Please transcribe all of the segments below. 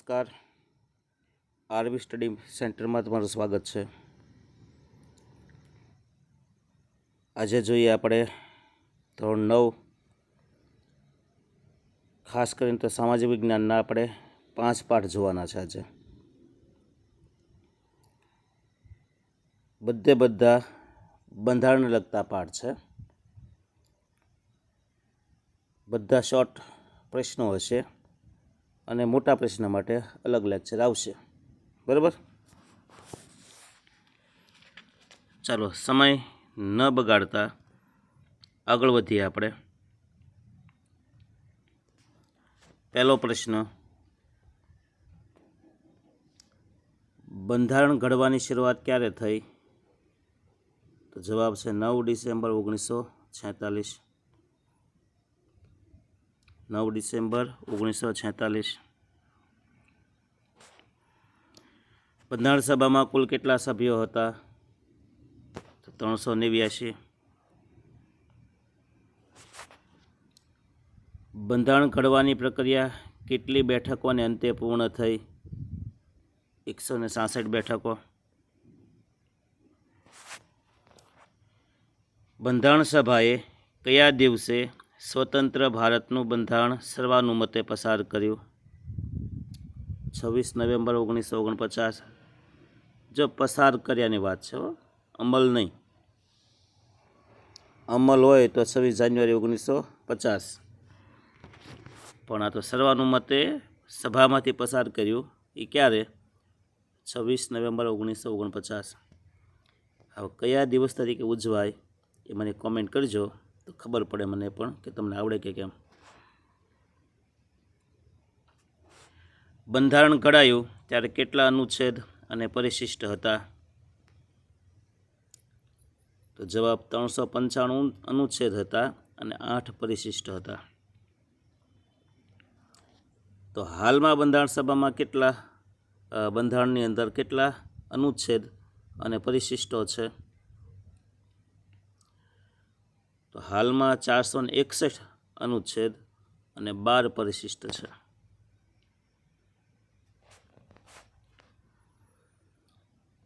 નમસ્કાર, RV study સેન્ટરમાં તમારું સ્વાગત છે। આજે જોઈએ આપણે ધોરણ 9 ખાસ કરીને તો સામાજિક વિજ્ઞાનના આપણે 5 પાઠ જોવાના છે। આજે બધા બંધારણને લગતા પાઠ છે। બધા શોર્ટ પ્રશ્નો હશે અને મોટા પ્રશ્ન માટે અલગ લેક્ચર આવશે, બરાબર। ચાલો સમય ન બગાડતા આગળ વધીએ આપણે। પહેલો પ્રશ્ન, બંધારણ ઘડવાની શરૂઆત ક્યારે થઈ? તો જવાબ છે 9 ડિસેમ્બર 1946। 9 ડિસેમ્બર 1946। બંધારણ સભામાં કુલ કેટલા સભ્યો હતા? તો 389। બંધારણ ઘડવાની પ્રક્રિયા કેટલી બેઠકોને અંતે પૂર્ણ થઈ? 166 બેઠકો। બંધારણ સભાએ કયા દિવસે સ્વતંત્ર ભારતનું બંધારણ સર્વાનુમતે પસાર કર્યું? 26 નવેમ્બર 1949। જો પસાર કર્યાની વાત છે, અમલ નહીં। અમલ હોય તો 26 જાન્યુઆરી 1950, પણ આ તો સર્વાનુમતે સભામાંથી પસાર કર્યું એ ક્યારે? 26 નવેમ્બર 1949। હવે કયા દિવસ તરીકે ઉજવાય એ મને કોમેન્ટ કરજો તો ખબર પડે મને પણ કે તમને આવડે કે કેમ। બંધારણ ઘડાયું ત્યારે કેટલા અનુચ્છેદ અને પરિશિષ્ટ હતા? તો જવાબ 395 અનુચ્છેદ હતા અને 8 પરિશિષ્ટ હતા। તો હાલમાં બંધારણ સભામાં બંધારણની અંદર કેટલા અનુચ્છેદ અને પરિશિષ્ટો છે? તો હાલમાં 461 અનુચ્છેદ અને 12 પરિશિષ્ટ છે।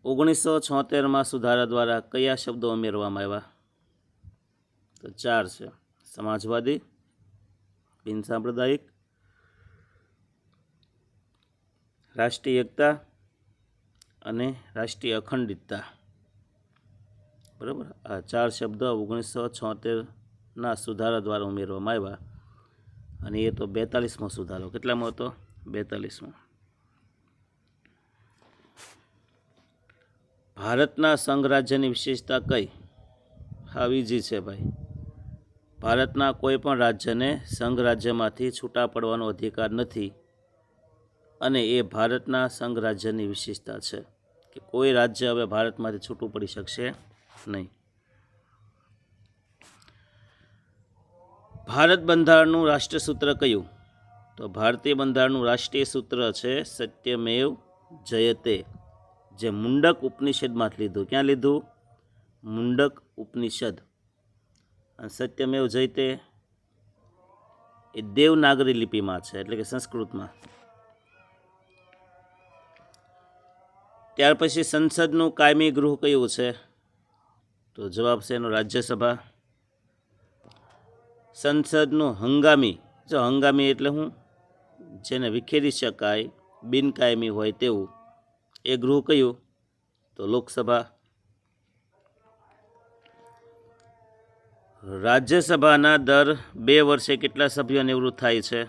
ઓગણીસો 76માં સુધારા દ્વારા કયા શબ્દો ઉમેરવામાં આવ્યા? તો 4 છે: સમાજવાદી, બિનસાંપ્રદાયિક, રાષ્ટ્રીય એકતા અને રાષ્ટ્રીય અખંડિતતા, બરાબર। આ 4 શબ્દ 1976ના સુધારા દ્વારા ઉમેરવામાં આવ્યા અને એ તો 42મો સુધારો। કેટલામો હતો? 42મો। ભારતના સંઘ રાજ્યની વિશેષતા કઈ? હા, ઈઝી છે ભાઈ। ભારતના કોઈ પણ રાજ્યને સંઘ રાજ્યમાંથી છૂટા પડવાનો અધિકાર નથી અને એ ભારતના સંઘ રાજ્યની વિશેષતા છે કે કોઈ રાજ્ય હવે ભારતમાંથી છૂટું પડી શકશે નહીં। ભારત બંધારણનું રાષ્ટ્રીય સૂત્ર કયું? તો ભારતીય બંધારણનું રાષ્ટ્રીય સૂત્ર છે સત્યમેવ જયતે, જે મુંડક ઉપનિષદમાંથી લીધું। ક્યાં લીધું? મુંડક ઉપનિષદ। અને સત્યમેવ જયતે એ દેવનાગરી લિપિમાં છે, એટલે કે સંસ્કૃતમાં। ત્યાર પછી સંસદનું કાયમી ગૃહ કયું છે? તો જવાબ છે એનો રાજ્યસભા। સંસદનું હંગામી, જો હંગામી એટલે હું, જેને વિખેરી શકાય, બિનકાયમી હોય તેવું, એ ગૃહ કયું? તો લોકસભા। રાજ્યસભાના દર 2 વર્ષે કેટલા સભ્યો નિવૃત્ત થાય છે?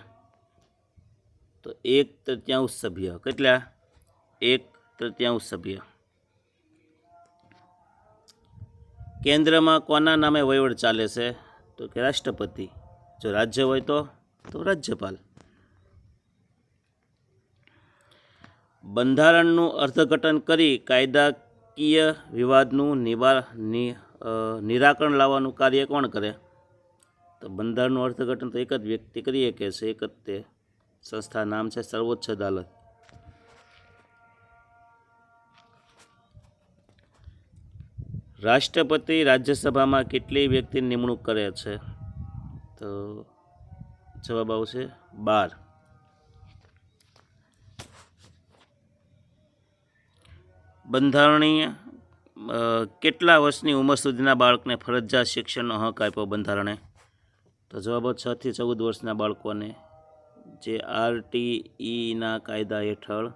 તો 1/3 સભ્ય। કેટલા? 1/3 સભ્ય। કેન્દ્રમાં કોના નામે વહીવટ ચાલે છે? તો કે રાષ્ટ્રપતિ। જો રાજ્ય હોય તો રાજ્યપાલ। બંધારણનું અર્થઘટન કરી કાયદાકીય વિવાદનું નિરાકરણ લાવવાનું કાર્ય કોણ કરે? તો બંધારણનું અર્થઘટન તો એક જ વ્યક્તિ કરી શકે છે, એક જ તે સંસ્થા, નામ છે સર્વોચ્ચ અદાલત। રાષ્ટ્રપતિ રાજ્યસભામાં કેટલી વ્યક્તિની નિમણૂક કરે છે? તો જવાબ આવશે 12। બંધારણીય કેટલા વર્ષની ઉંમર સુધીના બાળકને ફરજિયાત શિક્ષણનો હક આપ્યો બંધારણે? તો જવાબો 6 થી 14 વર્ષના બાળકોને જે RTEના કાયદા હેઠળ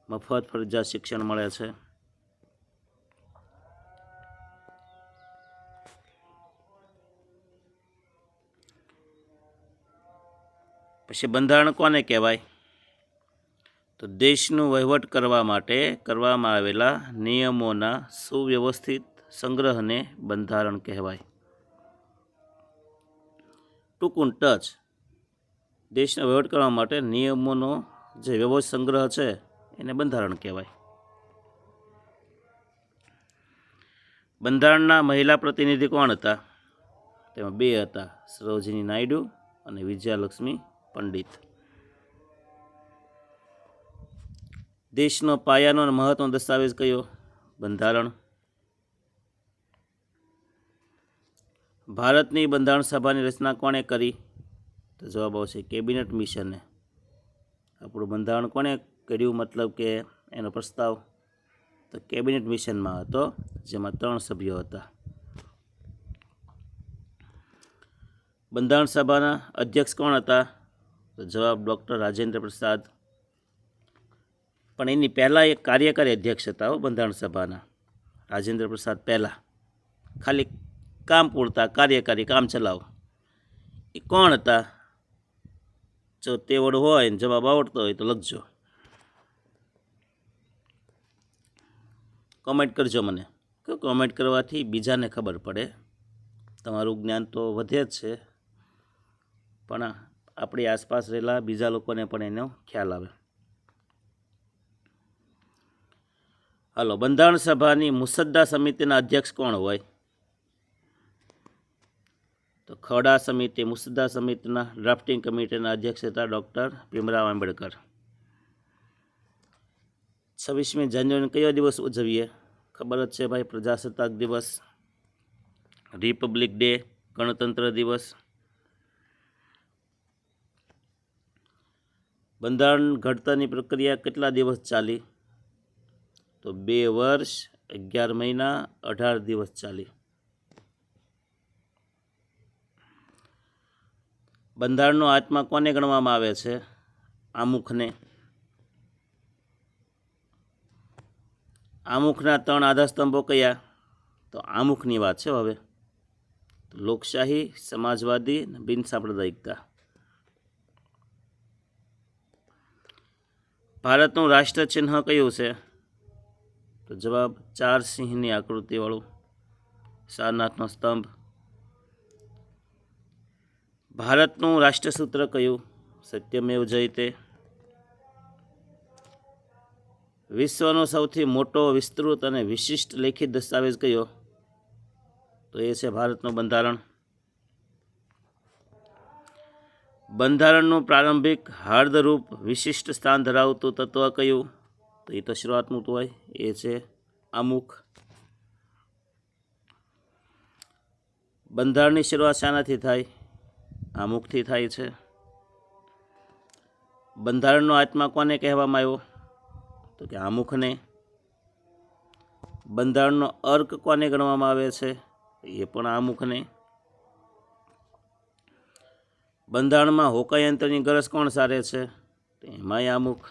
મફત ફરજિયાત શિક્ષણ મળે છે. પછી બંધારણ કોને કહેવાય? તો દેશનું વહીવટ કરવા માટે કરવામાં આવેલા નિયમોના સુવ્યવસ્થિત સંગ્રહને બંધારણ કહેવાય. ટૂંકું ટચ દેશનો વહીવટ કરવા માટે નિયમોનો જે વ્યવસ્થિત સંગ્રહ છે એને બંધારણ કહેવાય. બંધારણના મહિલા પ્રતિનિધિ કોણ હતા? તેમાં 2 હતા, સરોજિની નાયડુ અને વિજયાલક્ષ્મી પંડિત. દેશનો પાયાનો અને મહત્વનો દસ્તાવેજ કયો? બંધારણ. ભારતની બંધારણ સભાની રચના કોણે કરી? તો જવાબ આવશે કેબિનેટ મિશને. આપણું બંધારણ કોણે કર્યું, મતલબ કે એનો પ્રસ્તાવ? તો કેબિનેટ મિશનમાં હતો, જેમાં 3 સભ્યો હતા. બંધારણ સભાના અધ્યક્ષ કોણ હતા? તો જવાબ ડૉક્ટર રાજેન્દ્ર પ્રસાદ. પણ એની પહેલાં એક કાર્યકારી અધ્યક્ષ હતા બંધારણ સભાના, રાજેન્દ્ર પ્રસાદ પહેલાં, ખાલી કામ પૂરતા કાર્યકારી, કામ ચલાવ. એ કોણ હતા? જો તેવડ હોય ને જવાબ આવડતો હોય તો લખજો, કોમેન્ટ કરજો મને. કોમેન્ટ કરવાથી બીજાને ખબર પડે. તમારું જ્ઞાન તો વધે જ છે, પણ આપણી આસપાસ રહેલા બીજા લોકોને પણ એનો ખ્યાલ આવે. હાલો, બંધારણ સભાની મુસદ્દા સમિતિના અધ્યક્ષ કોણ હોય? તો ખરડા સમિતિ, મુસદ્દા સમિતિના ડ્રાફ્ટિંગ કમિટીના અધ્યક્ષ હતા ડૉક્ટર ભીમરાવ આંબેડકર. 26મી જાન્યુઆરી કયો દિવસ ઉજવીએ? ખબર જ છે ભાઈ, પ્રજાસત્તાક દિવસ, રિપબ્લિક ડે, ગણતંત્ર દિવસ. બંધારણ ઘડતરની પ્રક્રિયા કેટલા દિવસ ચાલી? તો 2 વર્ષ 11 મહિના 18 દિવસ ચાલી. બંધારણનો આત્મા કોને ગણવામાં આવે છે? આમુખને. આમુખના 3 આધારસ્તંભો કયા? તો આમુખની વાત છે હવે. લોકશાહી, સમાજવાદી અને બિનસાંપ્રદાયિકતા. ભારતનું રાષ્ટ્ર ચિહ્ન કયું છે? તો જવાબ 4 સિંહની આકૃતિવાળું સારનાથનો સ્તંભ. ભારતનું રાષ્ટ્રસૂત્ર કયું? સત્યમેવ જયતે. વિશ્વનો સૌથી મોટો, વિસ્તૃત અને વિશિષ્ટ લેખિત દસ્તાવેજ કયો? તો એ છે ભારતનું બંધારણ. બંધારણનું પ્રારંભિક હાર્દરૂપ વિશિષ્ટ સ્થાન ધરાવતું તત્વ કયું? તો એ તો શરૂઆતનું હોય, એ છે આમુખ. બંધારણની શરૂઆત શાનાથી થાય? આમુખથી થાય છે. બંધારણનો આત્મા કોને કહેવામાં આવ્યો? તો કે આમુખને. બંધારણનો અર્ક કોને ગણવામાં આવે છે? એ પણ આમુખને. બંધારણમાં હોકાયંત્રની ગરજ કોણ સારે છે? એમાંય આમુખ.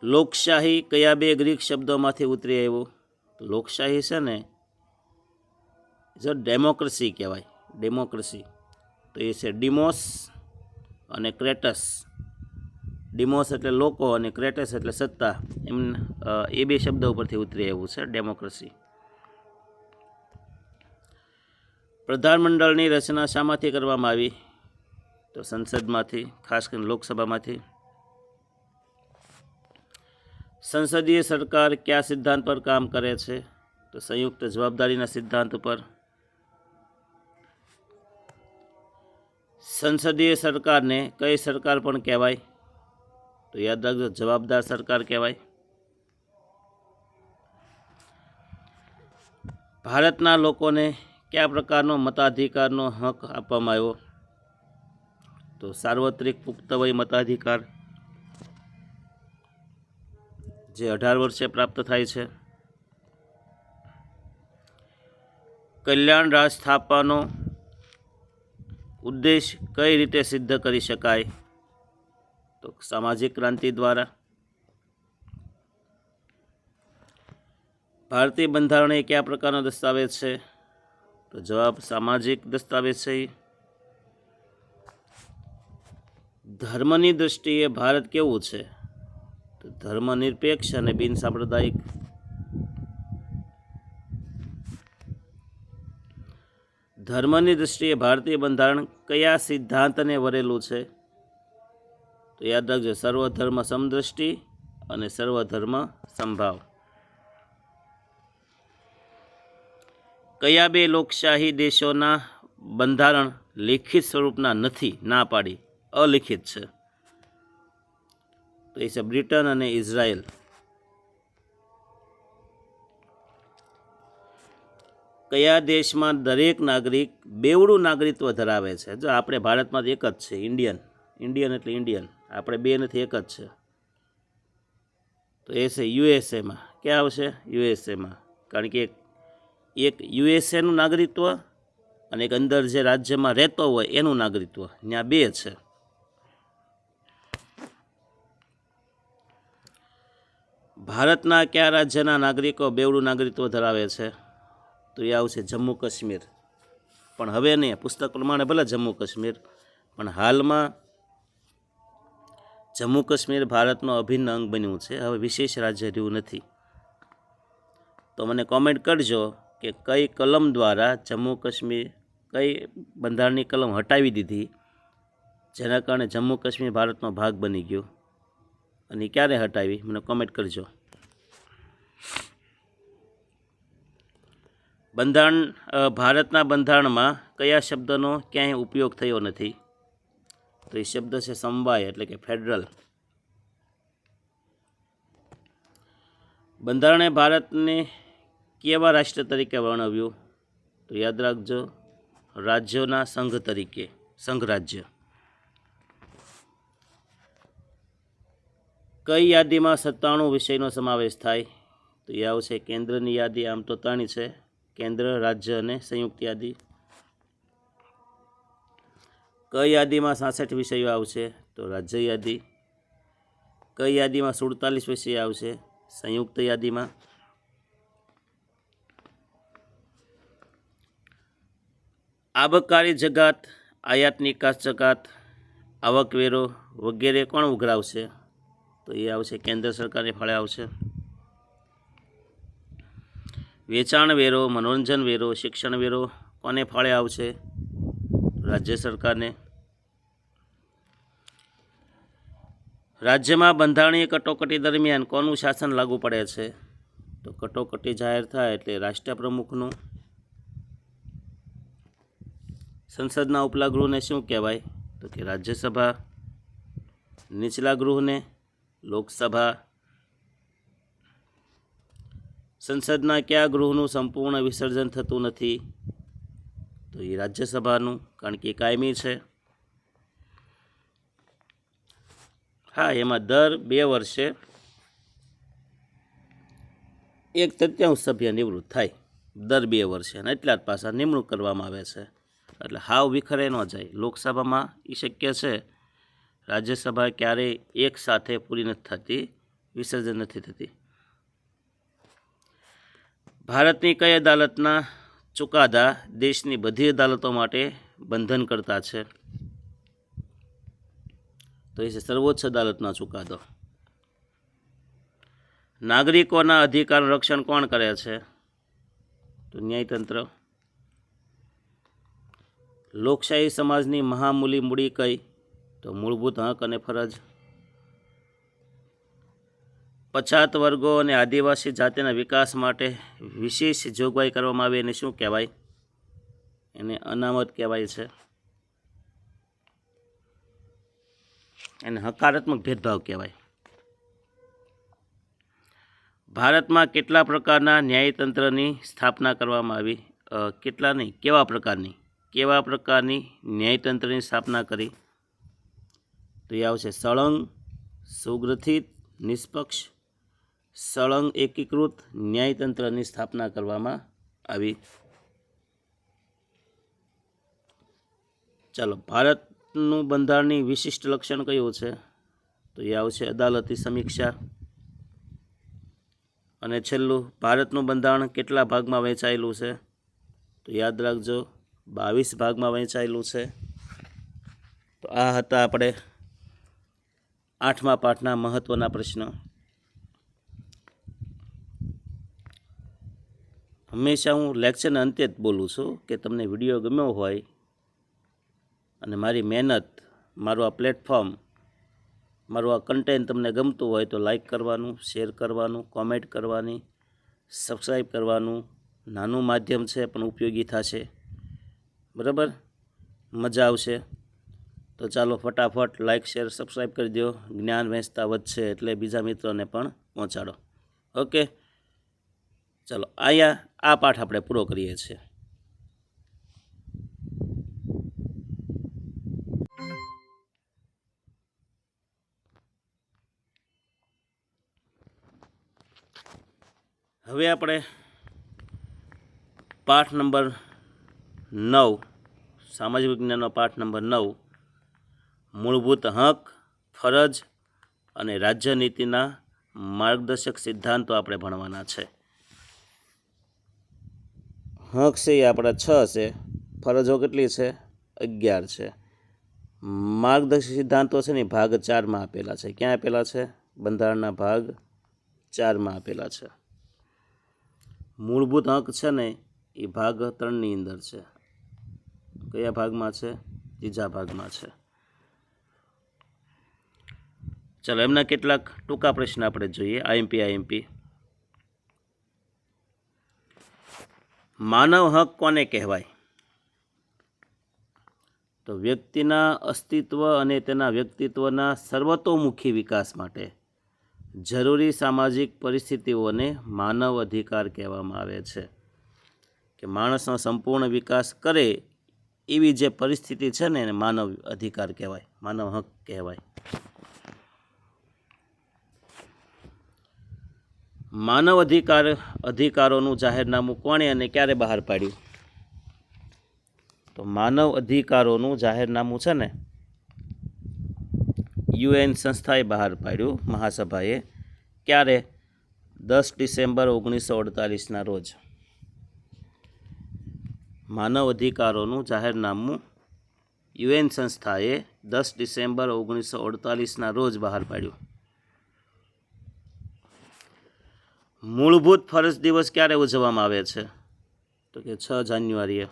લોકશાહી કયા 2 ગ્રીક શબ્દોમાંથી ઉતરી આવ્યું? લોકશાહી છે ને, જો ડેમોક્રેસી કહેવાય, ડેમોક્રેસી. તો એ છે ડિમોસ અને ક્રેટસ. ડિમોસ એટલે લોકો અને ક્રેટસ એટલે સત્તા. એમ એ 2 શબ્દો ઉપરથી ઉતરી આવ્યું છે ડેમોક્રેસી. પ્રધાનમંડળની રચના શામાંથી કરવામાં આવી? તો સંસદમાંથી, ખાસ કરીને લોકસભામાંથી. સંસદીય સરકાર કયા સિદ્ધાંત પર કામ કરે છે? તો સંયુક્ત જવાબદારીના સિદ્ધાંત ઉપર. સંસદીય સરકારને કઈ સરકાર પણ કહેવાય? તો યાદ રાખજો, જવાબદાર સરકાર કહેવાય. ભારતના લોકોને કયા પ્રકારનો મતાધિકારનો હક આપવામાં આવ્યો? તો સાર્વત્રિક પુખ્ત વય મતાધિકાર. જે 18 વર્ષે પ્રાપ્ત થાય છે. કલ્યાણ રાજ સ્થાપવાનો ઉદ્દેશ કઈ રીતે સિદ્ધ કરી શકાય? તો સામાજિક ક્રાંતિ દ્વારા. ભારતીય બંધારણ એ કયા પ્રકારનો દસ્તાવેજ છે? તો જવાબ સામાજિક દસ્તાવેજ છે. ધર્મની દૃષ્ટિએ ભારત કેવું છે? તો ધર્મનિરપેક્ષ અને બિનસાંપ્રદાયિક. ધર્મની દૃષ્ટિએ ભારતીય બંધારણ કયા સિદ્ધાંતને વરેલું છે? તો યાદ રાખજો, સર્વધર્મ સમદૃષ્ટિ અને સર્વધર્મ સમભાવ. કયા બે લોકશાહી દેશોના બંધારણ લિખિત સ્વરૂપના નથી? ના પાડી, અલિખિત છે. તો એ છે બ્રિટન અને ઇઝરાયલ. કયા દેશમાં દરેક નાગરિક બેવડું નાગરિકત્વ ધરાવે છે? જો આપણે ભારતમાં એક જ છે, ઇન્ડિયન એટલે ઇન્ડિયન, આપણે બે નથી, એક જ છે. તો એ છે યુએસએમાં. ક્યાં આવશે? યુએસએમાં. કારણ કે એક યુએસએનું નાગરિકત્વ અને એક અંદર જે રાજ્યમાં રહેતો હોય એનું નાગરિકત્વ, ત્યાં બે છે. ભારતના કયા રાજ્યના નાગરિકો બેવડું નાગરિકત્વ ધરાવે છે? તો એ આવશે જમ્મુ કાશ્મીર. પણ હવે નહીં, પુસ્તક પ્રમાણે ભલે જમ્મુ કાશ્મીર, પણ હાલમાં જમ્મુ કાશ્મીર ભારતનો અભિન્ન અંગ બન્યું છે, હવે વિશેષ રાજ્ય રહ્યું નથી. તો મને કોમેન્ટ કરજો કે કઈ કલમ દ્વારા જમ્મુ કાશ્મીર, કઈ બંધારણની કલમ હટાવી દીધી જેના કારણે જમ્મુ કાશ્મીર ભારતનો ભાગ બની ગયો, અને ક્યારે હટાવી મને કોમેન્ટ કરજો. ભારતના બંધારણમાં કયા શબ્દનો ક્યાંય ઉપયોગ થયો નથી? તો એ શબ્દ છે સમવાય, એટલે કે ફેડરલ. બંધારણે ભારતને કેવા રાષ્ટ્ર તરીકે વર્ણવ્યું? તો યાદ રાખજો, રાજ્યોના સંઘ તરીકે, સંઘ રાજ્ય. કઈ યાદીમાં 97 વિષયનો સમાવેશ થાય? તો એ આવશે કેન્દ્રની યાદી. આમ તો 3 છે, કેન્દ્ર, રાજ્ય અને સંયુક્ત યાદી. કઈ યાદીમાં 66 વિષયો આવશે? તો રાજ્ય યાદી. કઈ યાદીમાં 47 વિષય આવશે? સંયુક્ત યાદીમાં. આબકારી જકાત, આયાત નિકાસ જકાત, આવકવેરો વગેરે કોણ ઉઘરાવશે? તો એ આવશે કેન્દ્ર સરકારની ફાળે આવશે. વેચાણ વેરો, મનોરંજન વેરો, શિક્ષણ વેરો કોને ફાળે આવશે? રાજ્ય સરકારને. રાજ્યમાં બંધારણીય કટોકટી દરમિયાન કોનું શાસન લાગુ પડે છે? તો કટોકટી જાહેર થાય એટલે રાષ્ટ્રપ્રમુખનું. સંસદના ઉપલા ગૃહને શું કહેવાય? તો કે રાજ્યસભા. નીચલા ગૃહને લોકસભા. સંસદના કયા ગૃહનું સંપૂર્ણ વિસર્જન થતું નથી? તો એ રાજ્યસભાનું, કારણ કે કાયમી છે. હા, એમાં દર 2 વર્ષે 1/3 સભ્ય નિવૃત્ત થાય, દર 2 વર્ષે, અને એટલા જ પાછા નિમણૂક કરવામાં આવે છે. એટલે હાવ વિખરે ન જાય. લોકસભામાં એ શક્ય છે, રાજ્યસભા ક્યારેય એક સાથે પૂરી નથી થતી, વિસર્જન નથી થતી. ભારતની કઈ અદાલતના ચુકાદા દેશની બધી અદાલતો માટે બંધન કરતા છે? તો એ છે સર્વોચ્ચ અદાલતના ચુકાદો. નાગરિકોના અધિકારનું રક્ષણ કોણ કરે છે? તો ન્યાયતંત્ર. લોકશાહી સમાજની મહામૂલી મૂડી કઈ? તો મૂળભૂત હક અને ફરજ. પછાત વર્ગો અને આદિવાસી જાતિના વિકાસ માટે વિશેષ જોગવાઈ કરવામાં આવે એને શું કહેવાય? એને અનામત કહેવાય છે. એને હકારાત્મક ભેદભાવ કહેવાય. ભારતમાં કેટલા પ્રકારના ન્યાયતંત્રની સ્થાપના કરવામાં આવી? કેટલા નહીં, કેવા પ્રકારની ન્યાયતંત્રની સ્થાપના કરી? તો એ આવશે સળંગ, સુગ્રથિત, નિષ્પક્ષ, સળંગ એકીકૃત ન્યાયતંત્રની સ્થાપના કરવામાં આવી. ચાલો, ભારતનું બંધારણની વિશિષ્ટ લક્ષણ કયું છે? તો એ આવશે અદાલતી સમીક્ષા. અને છેલ્લું, ભારતનું બંધારણ કેટલા ભાગમાં વહેંચાયેલું છે? તો યાદ રાખજો, 22 ભાગમાં વહેંચાયેલું છે. તો આ હતા આપણે 8મા પાઠના મહત્ત્વના પ્રશ્નો. હંમેશા હું લેક્ચરના અંતે જ બોલું છું કે તમને વિડીયો ગમ્યો હોય અને મારી મહેનત, મારું આ પ્લેટફોર્મ, મારું આ કન્ટેન્ટ તમને ગમતું હોય તો લાઈક કરવાનું, શેર કરવાનું, કોમેન્ટ કરવાની, સબસ્ક્રાઈબ કરવાનું. નાનું માધ્યમ છે પણ ઉપયોગી થશે. બરાબર? મજા આવશે. તો ચાલો ફટાફટ લાઈક, શેર, સબસ્ક્રાઈબ કરી દો. જ્ઞાન વહેંચતા વધશે એટલે બીજા મિત્રોને પણ પહોંચાડો. ઓકે, ચાલો અહીંયા આ પાઠ આપણે પૂરો કરીએ છીએ. હવે આપણે પાઠ નંબર 9, સામાજિક વિજ્ઞાનનો પાઠ નંબર 9, મૂળભૂત હક, ફરજ અને રાજ્યનીતિના માર્ગદર્શક સિદ્ધાંતો આપણે ભણવાના છે. હક છે એ આપણા 6 છે, ફરજો કેટલી છે? 11 છે. માર્ગદર્શક સિદ્ધાંતો છે ને ભાગ 4માં આપેલા છે. ક્યાં આપેલા છે? બંધારણના ભાગ 4માં આપેલા છે. મૂળભૂત હક છે ને એ ભાગ 3ની અંદર છે. કયા ભાગમાં છે? 3જા ભાગમાં છે. ચાલો એમના કેટલાક ટૂંકા પ્રશ્ન આપણે જોઈએ. આઈએમપી. માનવ હક કોને કહેવાય? તો વ્યક્તિના અસ્તિત્વ અને તેના વ્યક્તિત્વના સર્વતોમુખી વિકાસ માટે જરૂરી સામાજિક પરિસ્થિતિઓને માનવ અધિકાર કહેવામાં આવે છે. કે માણસનો સંપૂર્ણ વિકાસ કરે એવી જે પરિસ્થિતિ છે ને એને માનવ અધિકાર કહેવાય, માનવ હક કહેવાય. માનવ અધિકારોનું જાહેરનામું કોણે અને ક્યારે બહાર પાડ્યું? તો માનવ અધિકારોનું જાહેરનામું છે ને UN સંસ્થાએ બહાર પાડ્યું, મહાસભાએ. ક્યારે? 10 ડિસેમ્બર 1948ના રોજ. માનવ અધિકારોનું જાહેરનામું UN સંસ્થાએ 10 ડિસેમ્બર 1948ના રોજ બહાર પાડ્યું. મૂળભૂત ફરજ દિવસ ક્યારે ઉજવવામાં આવે છે? તો કે 6 જાન્યુઆરીએ.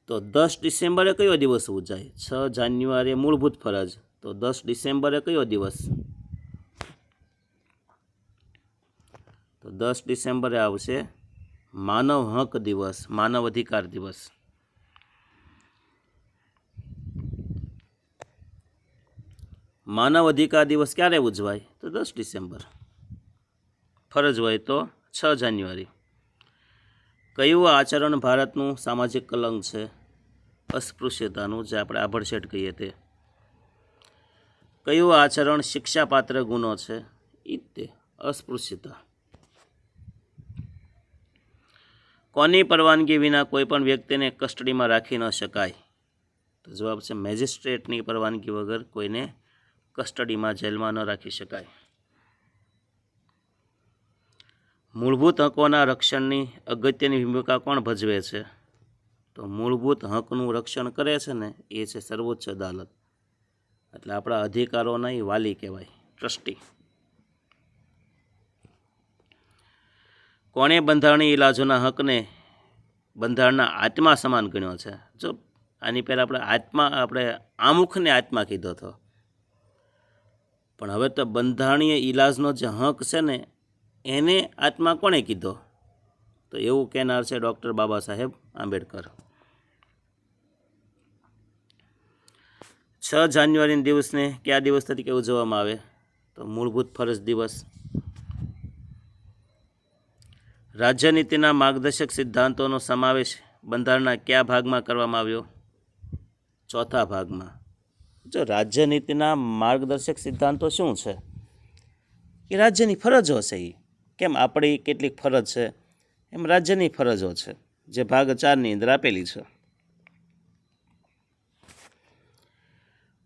તો 10 ડિસેમ્બરે કયો દિવસ ઉજાય? 6 જાન્યુઆરીએ મૂળભૂત ફરજ, તો 10 ડિસેમ્બરે કયો દિવસ? તો 10 ડિસેમ્બરે આવશે માનવ હક દિવસ, માનવ અધિકાર દિવસ. માનવ અધિકાર દિવસ ક્યારે ઉજવાય? તો 10 ડિસેમ્બર. ફરજ હોય તો 6 જાન્યુઆરી. કયું આચરણ ભારતનું સામાજિક કલંક છે? અસ્પૃશ્યતાનું, જે આપણે આભડછેટ કહીએ તે. કયું આચરણ શિક્ષાપાત્ર ગુનો છે? તે અસ્પૃશ્યતા. કોની પરવાનગી વિના કોઈ પણ વ્યક્તિને કસ્ટડીમાં રાખી ન શકાય? તો જવાબ છે મેજિસ્ટ્રેટની પરવાનગી વગર કોઈને કસ્ટડીમાં, જેલમાં ન રાખી શકાય. મૂળભૂત હકોના રક્ષણની અગત્યની ભૂમિકા કોણ ભજવે છે? તો મૂળભૂત હકનું રક્ષણ કરે છે ને એ છે સર્વોચ્ચ અદાલત. એટલે આપણા અધિકારોના એ વાલી કહેવાય, ટ્રસ્ટી. કોણે બંધારણીય ઇલાજોના હકને બંધારણના આત્મા સમાન ગણ્યો છે? જો આની પહેલાં આપણે આમુખને આત્મા કીધો હતો, પણ હવે તો બંધારણીય ઇલાજનો જે હક છે ને એને આત્મા કોણે કીધો? તો એવું કહેનાર છે ડૉક્ટર બાબા સાહેબ આંબેડકર. 6 જાન્યુઆરીના દિવસને કયા દિવસ તરીકે ઉજવવામાં આવે? તો મૂળભૂત ફરજ દિવસ. રાજ્યનીતિના માર્ગદર્શક સિદ્ધાંતોનો સમાવેશ બંધારણના કયા ભાગમાં કરવામાં આવ્યો? 4થા ભાગમાં. જો રાજ્યનીતિના માર્ગદર્શક સિદ્ધાંતો શું છે? એ રાજ્યની ફરજો છે. એ કેમ આપણી કેટલીક ફરજ છે એમ રાજ્યની ફરજો છે, જે ભાગ 4ની અંદર આપેલી છે.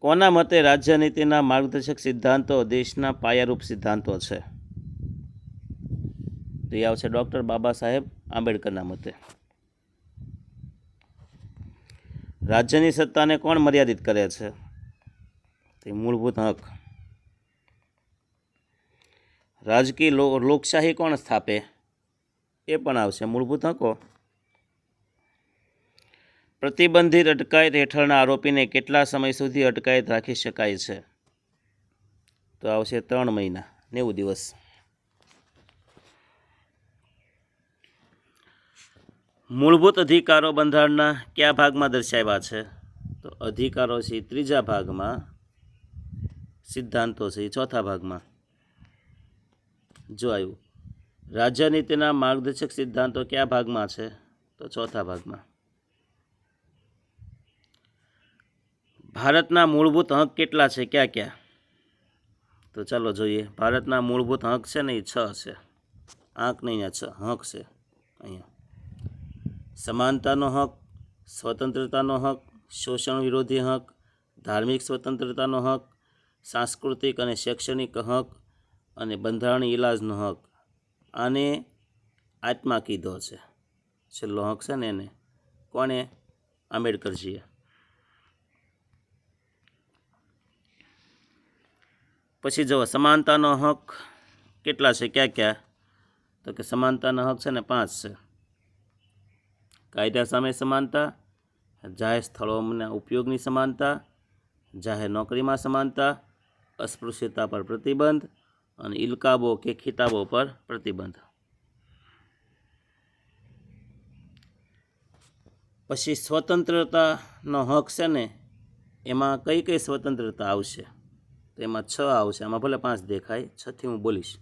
કોના મતે રાજ્યનીતિના માર્ગદર્શક સિદ્ધાંતો દેશના પાયારૂપ સિદ્ધાંતો છે? તો એ આવશે ડૉક્ટર બાબા સાહેબ આંબેડકરના મતે. રાજ્યની સત્તાને કોણ મર્યાદિત કરે છે? તે મૂળભૂત હક. રાજકીય લોકશાહી કોણ સ્થાપે? એ પણ આવશે મૂળભૂત હકો. પ્રતિબંધિત અટકાયત હેઠળના આરોપીને કેટલા સમય સુધી અટકાયત રાખી શકાય છે? તો આવશે 3 મહિના 90 દિવસ. મૂળભૂત અધિકારો બંધારણના કયા ભાગમાં દર્શાવ્યા છે? તો અધિકારો છે 3જા ભાગમાં, સિદ્ધાંતો છે 4થા ભાગમાં. જો આવ્યું, રાજ્યનીતિના માર્ગદર્શક સિદ્ધાંતો કયા ભાગમાં છે? તો 4થા ભાગમાં. ભારતના મૂળભૂત હક કેટલા છે? ક્યાં ક્યાં? તો ચાલો જોઈએ. ભારતના મૂળભૂત હક છે ને એ 6 છે. આંક નહીં, 6 હક છે. અહીંયા સમાનતાનો હક, સ્વતંત્રતાનો હક, શોષણ વિરોધી હક, ધાર્મિક સ્વતંત્રતાનો હક, સાંસ્કૃતિક અને શૈક્ષણિક હક અને બંધારણીય ઇલાજનો હક. આને આત્મા કીધો છે. છેલ્લો હક છે ને એને કોણે? આંબેડકરજીએ. પછી જુઓ, સમાનતાનો હક કેટલા છે? ક્યાં ક્યાં? તો કે સમાનતાના હક છે ને 5 છે. કાયદા સામે સમાનતા, જાહેર સ્થળોના ઉપયોગની સમાનતા, જાહેર નોકરીમાં સમાનતા, અસ્પૃશ્યતા પર પ્રતિબંધ અને ઇલકાબો કે ખિતાબો પર પ્રતિબંધ. પછી સ્વતંત્રતાનો હક છે ને, એમાં કઈ કઈ સ્વતંત્રતા આવશે? તો એમાં 6 આવશે. આમાં ભલે 5 દેખાય, 6થી હું બોલીશ.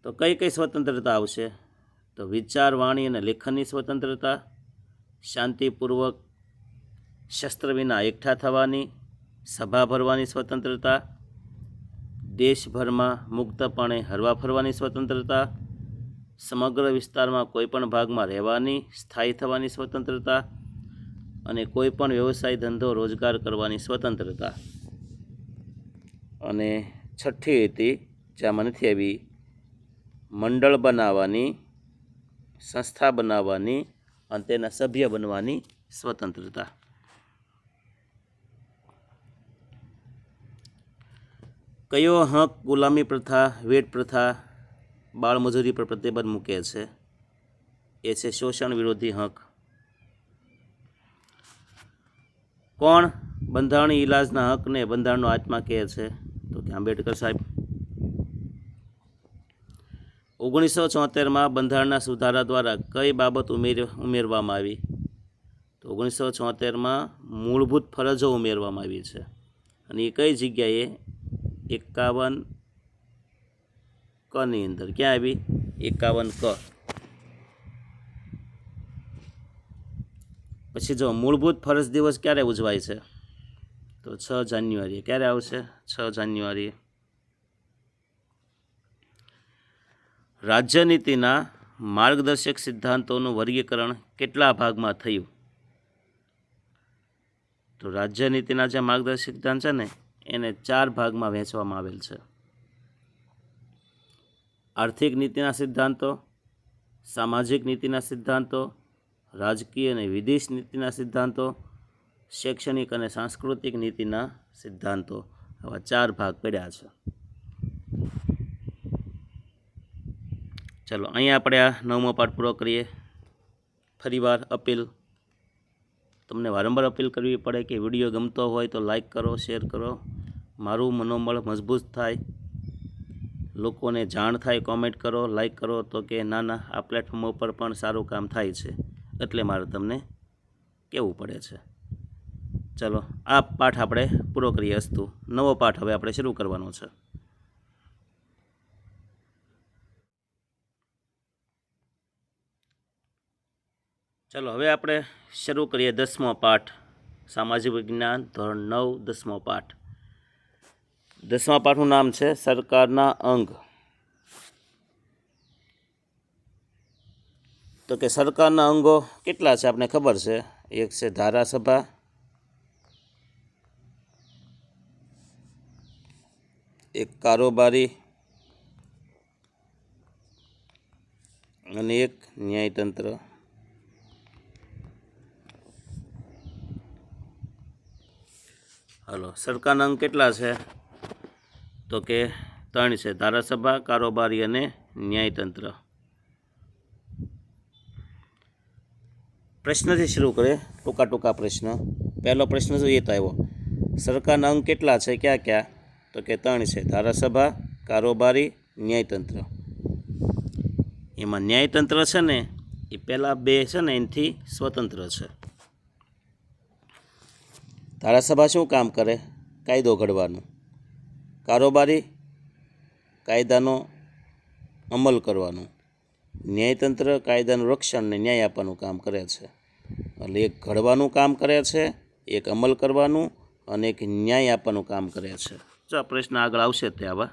તો કઈ કઈ સ્વતંત્રતા આવશે? તો વિચાર, વાણી અને લેખનની સ્વતંત્રતા, શાંતિપૂર્વક શસ્ત્ર વિના એકઠા થવાની, સભા ભરવાની સ્વતંત્રતા, દેશભરમાં મુક્તપણે હરવા ફરવાની સ્વતંત્રતા, સમગ્ર વિસ્તારમાં કોઈપણ ભાગમાં રહેવાની, સ્થાયી થવાની સ્વતંત્રતા અને કોઈપણ વ્યવસાય, ધંધો, રોજગાર કરવાની સ્વતંત્રતા. અને 6ઠ્ઠી હતી, જેમાં નથી આવી, મંડળ બનાવવાની, સંસ્થા બનાવવાની અને તેના સભ્ય બનવાની સ્વતંત્રતા. કયો હક ગુલામી પ્રથા, વેટ પ્રથા, બાળમજૂરી પર પ્રતિબંધ મૂકે છે? એ છે શોષણ વિરોધી હક. કોણ બંધારણીય ઇલાજના હકને બંધારણનો આત્મા કહે છે? તો કે આંબેડકર સાહેબ. 1974માં બંધારણના સુધારા દ્વારા કઈ બાબત ઉમેરવામાં આવી? તો 1974માં મૂળભૂત ફરજો ઉમેરવામાં આવી છે. અને એ કઈ જગ્યાએ? 51 કની અંદર. ક્યાં આવી? 51 ક. પછી જો મૂળભૂત ફરજ દિવસ ક્યારે ઉજવાય છે? તો 6 જાન્યુઆરી. ક્યારે આવશે? 6 જાન્યુઆરી. રાજ્યનીતિના માર્ગદર્શક સિદ્ધાંતોનું વર્ગીકરણ કેટલા ભાગમાં થયું? તો રાજ્યનીતિના જે માર્ગદર્શક સિદ્ધાંત છે ને એને 4 ભાગમાં વહેંચવામાં આવેલ છે. આર્થિક નીતિના સિદ્ધાંતો, સામાજિક નીતિના સિદ્ધાંતો, રાજકીય અને વિદેશ નીતિના સિદ્ધાંતો, શૈક્ષણિક અને સાંસ્કૃતિક નીતિના સિદ્ધાંતો. આવા 4 ભાગ પડ્યા છે. ચલો, અહીંયા આપણે આ 9મો પાઠ પૂરો કરીએ. ફરીવાર અપીલ, તમને વારંવાર અપીલ કરવી પડે કે વિડીયો ગમતો હોય તો લાઈક કરો, શેર કરો. મારું મનોબળ મજબૂત થાય, લોકોને જાણ થાય. કોમેન્ટ કરો, લાઈક કરો તો કે ના ના આ પ્લેટફોર્મ ઉપર પણ સારું કામ થાય છે, એટલે મારે તમને કહેવું પડે છે. ચલો, આ પાઠ આપણે પૂરો કરીએ. અસ્તુ. નવો પાઠ હવે આપણે શરૂ કરવાનો છે. ચલો, હવે આપણે શરૂ કરીએ 10મો પાઠ, સામાજિક વિજ્ઞાન ધોરણ 9 10મો પાઠ. 10મા પાઠનું નામ છે સરકારના અંગ. તો કે સરકારના અંગો કેટલા છે આપણે ખબર છે. એક છે ધારાસભા, એક કારોબારી અને એક ન્યાયતંત્ર. હલો, સરકારના અંગ કેટલા છે? તો કે 3 છે, ધારાસભા, કારોબારી અને ન્યાયતંત્ર. પ્રશ્નથી શરૂ કરે, ટૂંકા ટૂંકા પ્રશ્ન. પહેલો પ્રશ્ન જોઈએ તો આવ્યો, સરકારના અંગ કેટલા છે, ક્યાં ક્યાં? તો કે 3 છે, ધારાસભા, કારોબારી, ન્યાયતંત્ર. એમાં ન્યાયતંત્ર છે ને એ પહેલાં 2 છે ને એનાથી સ્વતંત્ર છે. ધારાસભા શું કામ કરે? કાયદો ઘડવાનું. કારોબારી કાયદાનો અમલ કરવાનું. ન્યાયતંત્ર કાયદાનું રક્ષણ અને ન્યાય આપવાનું કામ કરે છે. એટલે એક ઘડવાનું કામ કરે છે, એક અમલ કરવાનું અને એક ન્યાય આપવાનું કામ કરે છે. જો આ પ્રશ્ન આગળ આવશે તે આવા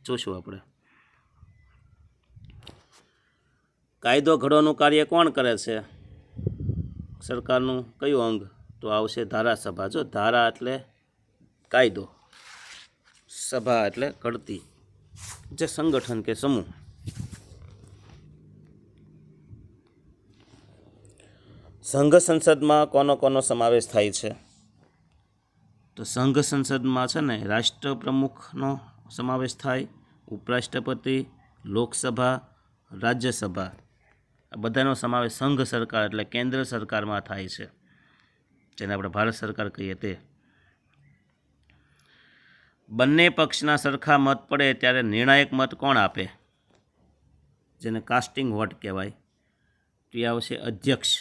જોશું આપણે. કાયદો ઘડવાનું કાર્ય કોણ કરે છે? સરકારનું કયું અંગ? તો આવશે ધારાસભા. જો ધારા એટલે કાયદો, સભા એટલે ઘડતી, જે સંગઠન કે સમૂહ. સંઘ સંસદમાં કોનો કોનો સમાવેશ થાય છે? તો સંઘ સંસદમાં છે ને રાષ્ટ્રપ્રમુખનો સમાવેશ થાય, ઉપરાષ્ટ્રપતિ, લોકસભા, રાજ્યસભા, આ બધાનો સમાવેશ સંઘ સરકાર એટલે કેન્દ્ર સરકારમાં થાય છે, જેને આપણે ભારત સરકાર કહીએ તે. બંને પક્ષના સરખા મત પડે ત્યારે નિર્ણાયક મત કોણ આપે? જેને કાસ્ટિંગ વોટ કહેવાય. તો એ આવશે અધ્યક્ષ.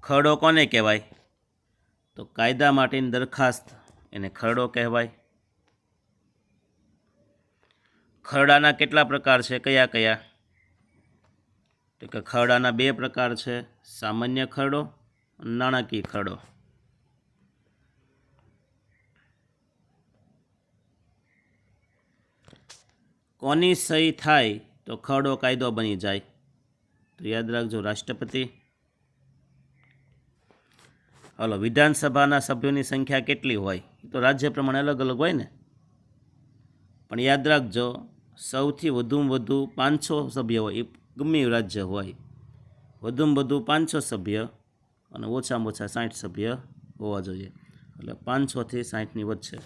ખરડો કોને કહેવાય? તો કાયદા માટેની દરખાસ્ત એને ખરડો કહેવાય. ખરડાના કેટલા પ્રકાર છે, કયા કયા? તો કે ખરડાના 2 પ્રકાર છે, સામાન્ય ખરડો અને નાણાકીય ખરડો. કોની સહી થાય તો ખરડો કાયદો બની જાય? તો યાદ રાખજો, રાષ્ટ્રપતિ. હલો, વિધાનસભાના સભ્યોની સંખ્યા કેટલી હોય? તો રાજ્ય પ્રમાણે અલગ અલગ હોય ને, પણ યાદ રાખજો સૌથી વધુમાં વધુ 500 સભ્ય હોય. એ ગમે એવું રાજ્ય હોય, વધુમાં વધુ 500 સભ્ય અને ઓછામાં ઓછા 60 સભ્ય હોવા જોઈએ. એટલે 500 થી 60ની વચ્ચે.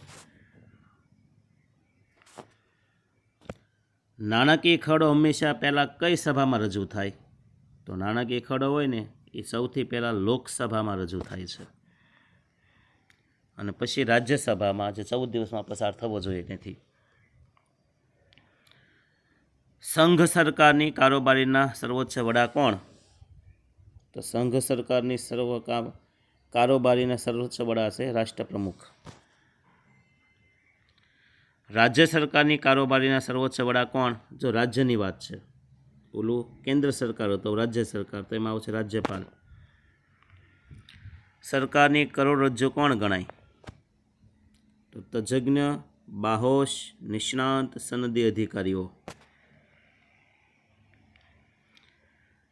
નાણાકીય ખરડો હંમેશા પહેલાં કઈ સભામાં રજૂ થાય? તો નાણાકીય ખરડો હોય ને એ સૌથી પહેલાં લોકસભામાં રજૂ થાય છે, અને પછી રાજ્યસભામાં, જે 14 દિવસમાં પસાર થવો જોઈએ ત્યાંથી. સંઘ સરકારની કારોબારીના સર્વોચ્ચ વડા કોણ? તો સંઘ સરકારની કારોબારીના સર્વોચ્ચ વડા છે રાષ્ટ્રપ્રમુખ. રાજ્ય સરકારની કારોબારીના સર્વોચ્ચ વડા કોણ? જો રાજ્યની વાત છે, ઓલું કેન્દ્ર સરકાર હતો, રાજ્ય સરકાર, તો એમાં આવશે રાજ્યપાલ. સરકારની કરોડરજ્જુ કોણ ગણાય? તો તજજ્ઞ, બાહોશ, નિષ્ણાંત, સનદી અધિકારીઓ.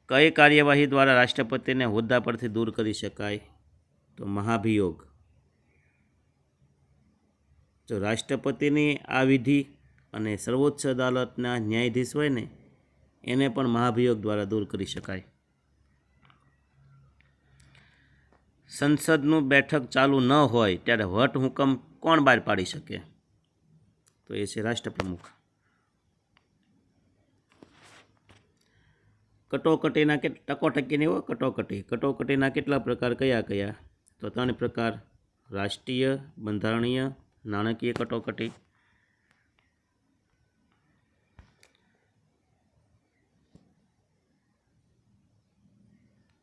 કઈ કાર્યવાહી દ્વારા રાષ્ટ્રપતિને હોદ્દા પરથી દૂર કરી શકાય? તો મહાભિયોગ. જો રાષ્ટ્રપતિની આ વિધિ અને સર્વોચ્ચ અદાલતના ન્યાયાધીશ હોય ને એને પણ મહાભિયોગ દ્વારા દૂર કરી શકાય. સંસદનું બેઠક ચાલુ ન હોય ત્યારે વટ હુકમ કોણ બહાર પાડી શકે? તો એ છે રાષ્ટ્રપ્રમુખ. કટોકટીના ટકોટકી નહીં હોય, કટોકટીના કેટલા પ્રકાર, કયા કયા? તો 3 પ્રકાર, રાષ્ટ્રીય, બંધારણીય, નાણાકીય કટોકટી.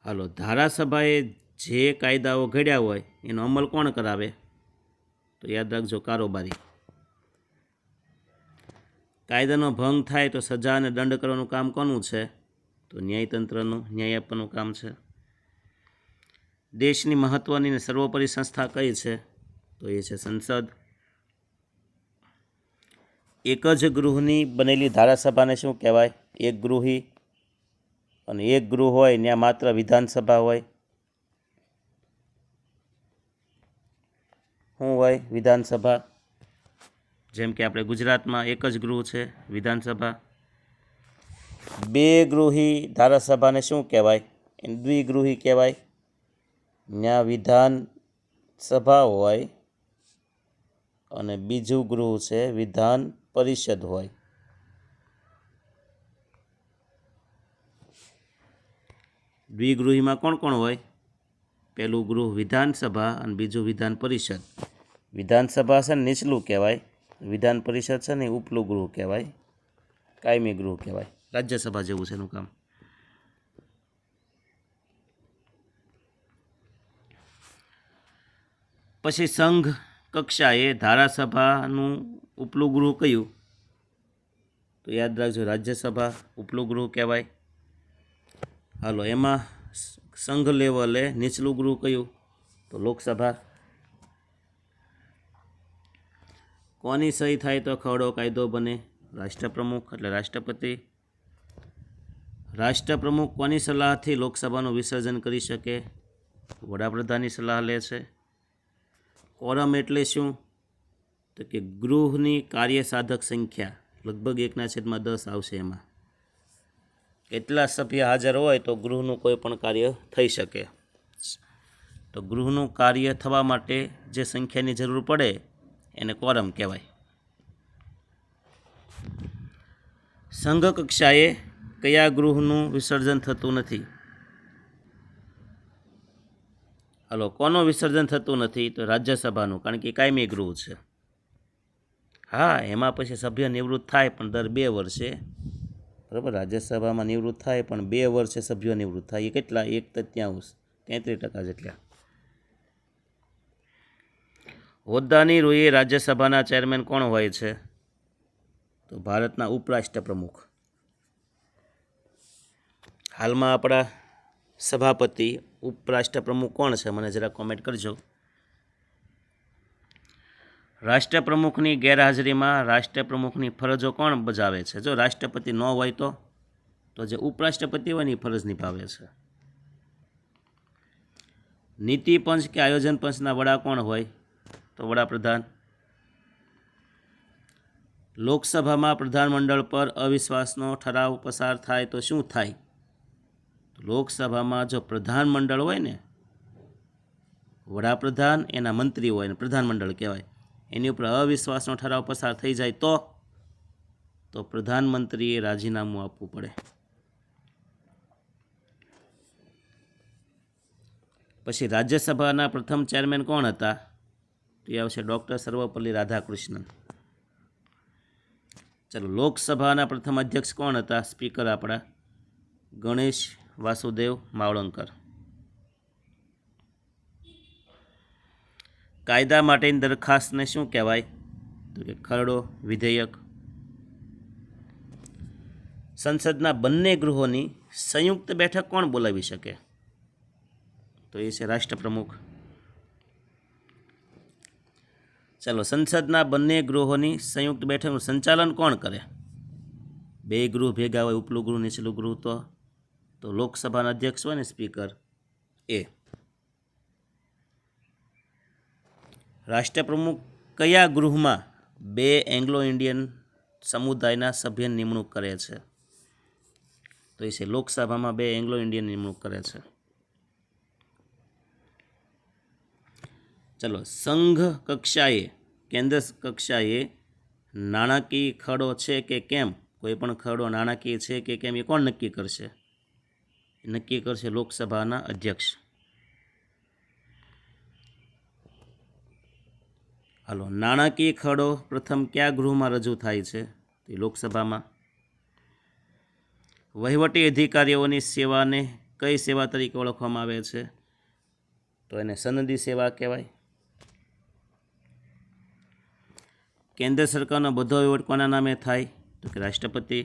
હાલો, ધારાસભાએ જે કાયદાઓ ઘડ્યા હોય એનો અમલ કોણ કરાવે? તો યાદ રાખજો, કારોબારી. કાયદાનો ભંગ થાય તો સજા અને દંડ કરવાનું કામ કોનું છે? તો તો ન્યાયતંત્રનું ન્યાય આપવાનું કામ છે. દેશની મહત્ત્વની અને સર્વોપરી સંસ્થા કઈ છે? તો એ છે સંસદ. એક જ ગૃહની બનેલી ધારાસભાને શું કહેવાય? એક ગૃહી. અને એક ગૃહ હોય ત્યાં માત્ર વિધાનસભા હોય. શું હોય? વિધાનસભા. જેમ કે આપણે ગુજરાતમાં એક જ ગૃહ છે, વિધાનસભા. બે ગૃહી ધારાસભાને શું કહેવાય? દ્વિગૃહી કહેવાય. ત્યાં વિધાનસભા હોય અને બીજું ગૃહ છે વિધાન પરિષદ હોય. દ્વિગૃહીમાં કોણ કોણ હોય? પહેલું ગૃહ વિધાનસભા અને બીજું વિધાન પરિષદ. વિધાનસભા છે ને નીચલું કહેવાય, વિધાન પરિષદ છે ને ઉપલું ગૃહ કહેવાય, કાયમી ગૃહ કહેવાય. રાજ્યસભા જેવું છે એનું કામ. પછી સંઘ કક્ષાએ ધારાસભાનું ઉપલું ગૃહ કયું? તો યાદ રાખજો, રાજ્યસભા ઉપલું ગૃહ કહેવાય. હાલો, એમાં સંઘ લેવલે નીચલું ગૃહ કયું? તો લોકસભા. કોની સહી થાય તો ખરડો કાયદો બને? રાષ્ટ્રપ્રમુખ એટલે રાષ્ટ્રપતિ. રાષ્ટ્રપ્રમુખ કોની સલાહથી લોકસભાનું વિસર્જન કરી શકે? વડાપ્રધાનની સલાહ લે છે. કોરમ એટલે શું? તો કે ગૃહની કાર્યસાધક સંખ્યા, લગભગ 1/10 આવશે એમાં. કેટલા સભ્ય હાજર હોય તો ગૃહનું કોઈ પણ કાર્ય થઈ શકે. તો ગૃહનું કાર્ય થવા માટે જે સંખ્યાની જરૂર પડે એને કોરમ કહેવાય. સંઘ કક્ષાએ કયા ગૃહનું વિસર્જન થતું નથી? હાલો, કોનું વિસર્જન થતું નથી? તો રાજ્યસભાનું, કારણ કે કાયમી ગૃહ છે. હા, એમાં પછી સભ્ય નિવૃત્ત થાય પણ દર 2 વર્ષે. બરાબર, રાજ્યસભામાં નિવૃત્ત થાય પણ 2 વર્ષે સભ્યો નિવૃત્ત થાય. એ કેટલા? 1/33, 33% જેટલા. હોદ્દાની રૂએ રાજ્યસભાના ચેરમેન કોણ હોય છે? તો ભારતના ઉપરાષ્ટ્રપ્રમુખ. હાલમાં આપણા સભાપતિ ઉપરાષ્ટ્રપ્રમુખ કોણ છે? મને જરા કોમેન્ટ કરજો. રાષ્ટ્રપ્રમુખની ગેરહાજરીમાં રાષ્ટ્રપ્રમુખની ફરજો કોણ બજાવે છે? જો રાષ્ટ્રપતિ ન હોય તો જે ઉપરાષ્ટ્રપતિ હોય એની ફરજ નિભાવે છે. નીતિ પંચ કે આયોજન પંચના વડા કોણ હોય? તો વડાપ્રધાન. લોકસભામાં પ્રધાનમંડળ પર અવિશ્વાસનો ઠરાવ પસાર થાય તો શું થાય? લોકસભામાં જો પ્રધાનમંડળ હોય ને, વડાપ્રધાન એના મંત્રી હોય ને પ્રધાનમંડળ કહેવાય, એની ઉપર અવિશ્વાસનો ઠરાવ પસાર થઈ જાય તો પ્રધાનમંત્રીએ રાજીનામું આપવું પડે. પછી રાજ્યસભાના પ્રથમ ચેરમેન કોણ હતા? તો એ આવશે ડૉક્ટર સર્વપલ્લી રાધાકૃષ્ણન. ચાલો, લોકસભાના પ્રથમ અધ્યક્ષ કોણ હતા? સ્પીકર આપણા ગણેશ વાસુદેવ માવળંકર. કાયદા માટેની દરખાસ્તને શું કહેવાય? તો કે ખરડો, વિધેયક. સંસદના બંને ગૃહોની સંયુક્ત બેઠક કોણ બોલાવી શકે? તો એ છે રાષ્ટ્રપ્રમુખ. ચાલો, સંસદના બંને ગૃહોની સંયુક્ત બેઠકનું સંચાલન કોણ કરે? 2 ગૃહ ભેગા હોય, ઉપલું ગૃહ નીચલું ગૃહ, તો લોકસભાના અધ્યક્ષ હોય ને, સ્પીકર એ. રાષ્ટ્રપ્રમુખ કયા ગૃહમાં 2 એંગ્લો ઇન્ડિયન સમુદાયના સભ્યની નિમણૂક કરે છે? તો એ છે લોકસભામાં 2 એંગ્લો ઇન્ડિયન નિમણૂક કરે છે. ચલો, સંઘ કક્ષાએ, કેન્દ્ર કક્ષાએ નાણાકીય ખરડો છે કે કેમ? કોઈ પણ ખરડો નાણાકીય છે કે કેમ એ કોણ નક્કી કરશે? નક્કી કરશે લોકસભાના અધ્યક્ષ. હાલો, નાણાકીય ખરડો પ્રથમ કયા ગૃહમાં રજૂ થાય છે? તો લોકસભામાં. વહીવટી અધિકારીઓની સેવાને કઈ સેવા તરીકે ઓળખવામાં આવે છે? તો એને સનદી સેવા કહેવાય. કેન્દ્ર સરકારનો બધો વહીવટ કોના નામે થાય? તો કે રાષ્ટ્રપતિ.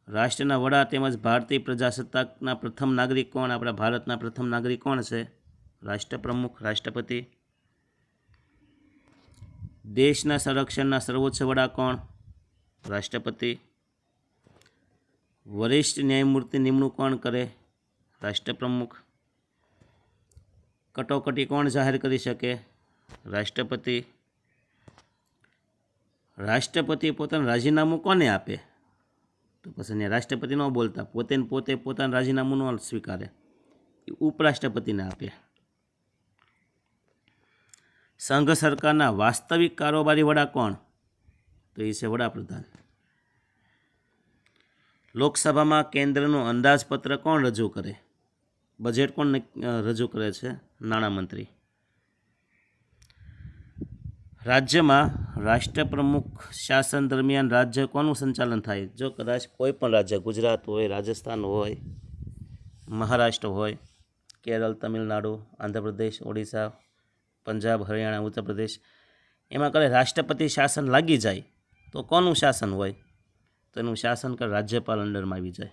રાષ્ટ્રના વડા તેમજ ભારતીય પ્રજાસત્તાકના પ્રથમ નાગરિક કોણ? આપણા ભારતના પ્રથમ નાગરિક કોણ છે? રાષ્ટ્રપ્રમુખ, રાષ્ટ્રપતિ. દેશના સંરક્ષણના સર્વોચ્ચ વડા કોણ? રાષ્ટ્રપતિ. વરિષ્ઠ ન્યાયમૂર્તિ નિમણૂક કોણ કરે? રાષ્ટ્રપ્રમુખ. કટોકટી કોણ જાહેર કરી શકે? રાષ્ટ્રપતિ. રાષ્ટ્રપતિ પોતાનું રાજીનામું કોને આપે? તો પછી રાષ્ટ્રપતિ ન બોલતા, પોતે પોતાનું રાજીનામું ન સ્વીકારે, એ ઉપરાષ્ટ્રપતિને આપે. સંઘ સરકારના વાસ્તવિક કારોબારી વડા કોણ? તો એ છે વડાપ્રધાન. લોકસભામાં કેન્દ્રનું અંદાજપત્ર કોણ રજૂ કરે? બજેટ કોણ રજૂ કરે છે? નાણામંત્રી. રાજ્યમાં રાષ્ટ્રપ્રમુખ શાસન દરમિયાન રાજ્ય કોનું સંચાલન થાય? જો કદાચ કોઈ પણ રાજ્ય, ગુજરાત હોય, રાજસ્થાન હોય, મહારાષ્ટ્ર હોય, કેરળ, તમિલનાડુ, આંધ્રપ્રદેશ, ઓડિશા, પંજાબ, હરિયાણા, ઉત્તર પ્રદેશ, એમાં કરે રાષ્ટ્રપતિ શાસન લાગી જાય તો કોનું શાસન હોય? તો એનું શાસન કર રાજ્યપાલ અંડરમાં આવી જાય.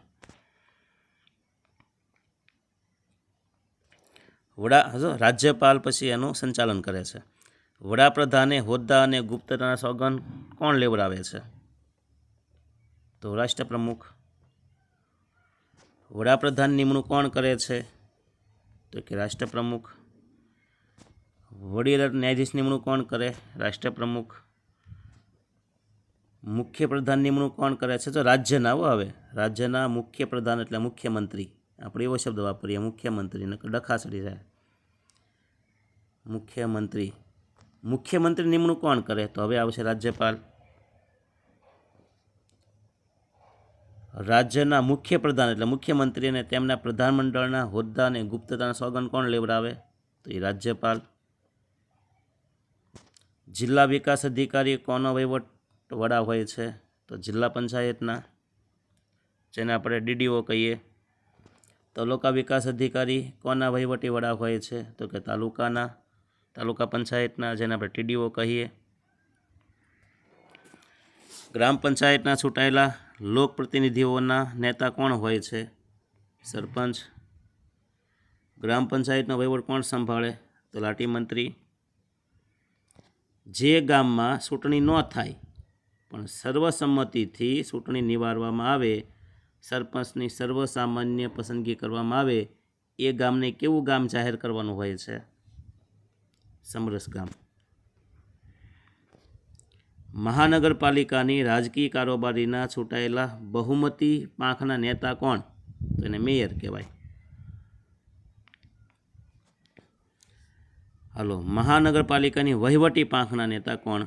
રાજ્યપાલ પછી એનું સંચાલન કરે છે. વડાપ્રધાને હોદ્દા અને ગુપ્તતાના સોગંદ કોણ લેવડાવે છે? તો રાષ્ટ્રપ્રમુખ. વડાપ્રધાન નિમણૂક કોણ કરે છે? તો કે રાષ્ટ્રપ્રમુખ. વડી અદાલત ન્યાયાધીશ નિમણૂક કોણ કરે? રાષ્ટ્રપ્રમુખ. મુખ્ય પ્રધાન નિમણૂક કોણ કરે છે? તો રાજ્યના હવે રાજ્યના મુખ્ય પ્રધાન એટલે મુખ્યમંત્રી. આપણે એવો શબ્દ વાપરીએ, મુખ્યમંત્રી, નકર ડખા ચડી જાય. મુખ્યમંત્રી. મુખ્યમંત્રી નિમણૂક કોણ કરે? તો હવે આવશે રાજ્યપાલ. રાજ્યના મુખ્ય પ્રધાન એટલે મુખ્યમંત્રી અને તેમના પ્રધાનમંડળના હોદ્દા અને ગુપ્તતાના સોગંદ કોણ લેવડાવે? તો એ રાજ્યપાલ. જિલ્લા વિકાસ અધિકારી કોનો વહીવટ વડા હોય છે? તો જિલ્લા પંચાયતના, જેને આપણે DDO કહીએ. તાલુકા વિકાસ અધિકારી કોના વહીવટી વડા હોય છે? તો કે તાલુકા પંચાયતના, જેને આપણે TDO કહીએ. ગ્રામ પંચાયતના ચૂંટાયેલા લોકપ્રતિનિધિઓના નેતા કોણ હોય છે? સરપંચ. ગ્રામ પંચાયતનો વહીવટ કોણ સંભાળે? તો લાટી મંત્રી. જે ગામમાં ચૂંટણી ન થાય પણ સર્વસંમતિથી ચૂંટણી નિવારવામાં આવે, સરપંચની સર્વસામાન્ય પસંદગી કરવામાં આવે, એ ગામને કેવું ગામ જાહેર કરવાનું હોય છે? સમરસ ગામ. મહાનગરપાલિકાની રાજકીય કારોબારીના ચૂંટાયેલા બહુમતી પાંખના નેતા કોણ? તો એને મેયર કહેવાય. હાલો, મહાનગરપાલિકાની વહીવટી પાંખના નેતા કોણ?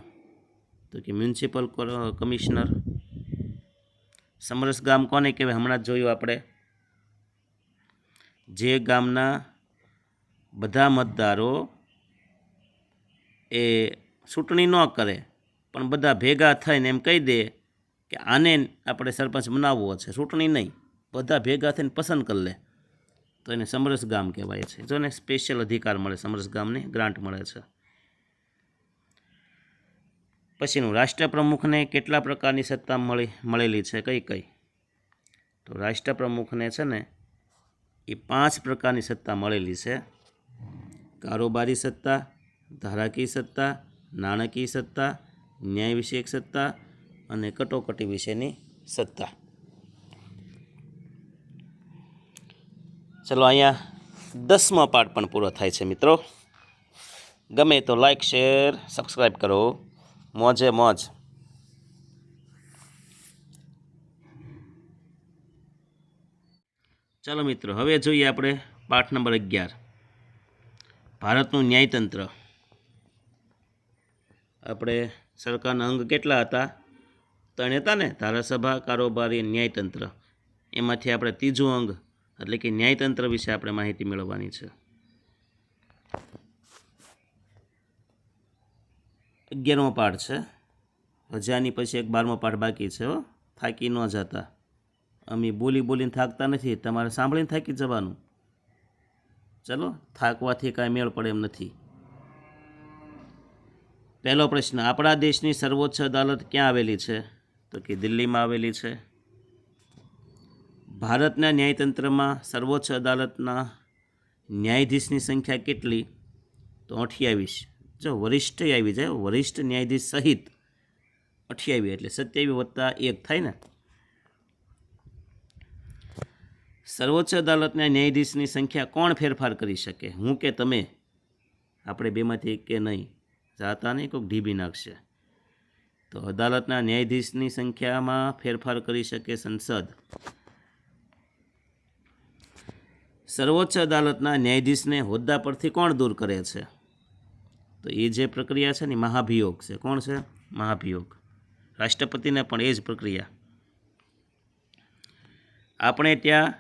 તો કે મ્યુનિસિપલ કમિશનર. સમરસ ગામ કોને કહેવાય? હમણાં જ જોયું આપણે. જે ગામના બધા મતદારો એ ચૂંટણી ન કરે પણ બધા ભેગા થઈને એમ કહી દે કે આને આપણે સરપંચ બનાવવો છે, ચૂંટણી નહીં, બધા ભેગા થઈને પસંદ કરી લે, તો એને સમરસ ગામ કહેવાય છે. જો ને સ્પેશિયલ અધિકાર મળે, સમરસ ગામને ગ્રાન્ટ મળે છે. પછીનું, રાષ્ટ્રપ્રમુખને કેટલા પ્રકારની સત્તા મળેલી છે? કઈ? તો રાષ્ટ્રપ્રમુખને છે ને એ 5 પ્રકારની સત્તા મળેલી છે. કારોબારી સત્તા, ધારાકીય સત્તા, નાણાકીય સત્તા, ન્યાય વિષયક સત્તા અને કટોકટી વિશેની સત્તા. ચલો, અહીંયા 10મો પાઠ પણ પૂરો થાય છે મિત્રો. ગમે તો લાઈક, શેર, સબસ્ક્રાઈબ કરો. મોજે મોજ. ચાલો મિત્રો, હવે જોઈએ આપણે પાઠ નંબર 11, ભારતનું ન્યાયતંત્ર. આપણે સરકારના અંગ કેટલા હતા? 3 હતા ને, ધારાસભા, કારોબારી, ન્યાયતંત્ર. એમાંથી આપણે ત્રીજું અંગ એટલે કે ન્યાયતંત્ર વિશે આપણે માહિતી મેળવવાની છે. 11મો પાઠ છે. હજી આની પછી એક 12મો પાઠ બાકી છે. થાકી ન જતા. અમે બોલીને થાકતા નથી, તમારે સાંભળીને થાકી જવાનું. ચલો, થાકવાથી કાંઈ મેળ પડે એમ નથી. પહેલો પ્રશ્ન, આપણા દેશની સર્વોચ્ચ અદાલત ક્યાં આવેલી છે? તો કે દિલ્હીમાં આવેલી છે. ભારતના ન્યાયતંત્રમાં સર્વોચ્ચ અદાલતના ન્યાયાધીશની સંખ્યા કેટલી? તો 28. જો વરિષ્ઠ આવી જાય, વરિષ્ઠ ન્યાયાધીશ સહિત 28 એટલે 27 + 1 થાય ને. સર્વોચ્ચ અદાલતના ન્યાયાધીશની સંખ્યા કોણ ફેરફાર કરી શકે? હું કે તમે? આપણે બેમાંથી એક કે નહીં. જાતા નહીં, કોઈક ઢીબી નાખશે. તો અદાલતના ન્યાયાધીશની સંખ્યામાં ફેરફાર કરી શકે સંસદ. સર્વોચ્ચ અદાલતના ન્યાયાધીશને હોદ્દા પરથી કોણ દૂર કરે છે? તો એ જે પ્રક્રિયા છે ને મહાભિયોગ છે. કોણ છે? મહાભિયોગ. રાષ્ટ્રપતિને પણ એ જ પ્રક્રિયા. આપણે ત્યાં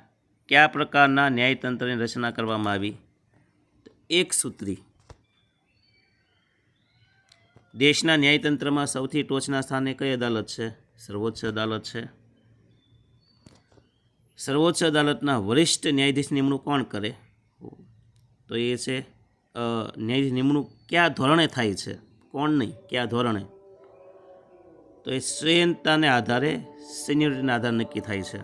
કયા પ્રકારના ન્યાયતંત્રની રચના કરવામાં આવી? એક સૂત્રી. દેશના ન્યાયતંત્રમાં સૌથી ટોચના સ્થાને કઈ અદાલત છે? સર્વોચ્ચ અદાલત છે. સર્વોચ્ચ અદાલતના વરિષ્ઠ ન્યાયાધીશ નિમણૂક કોણ કરે? તો એ છે ન્યાયાધીશ નિમણૂક કયા ધોરણે થાય છે? કોણ નહીં, કયા ધોરણે? તો એ શ્રેષ્ઠતાને આધારે, સિનિયરિટીના આધારે નક્કી થાય છે.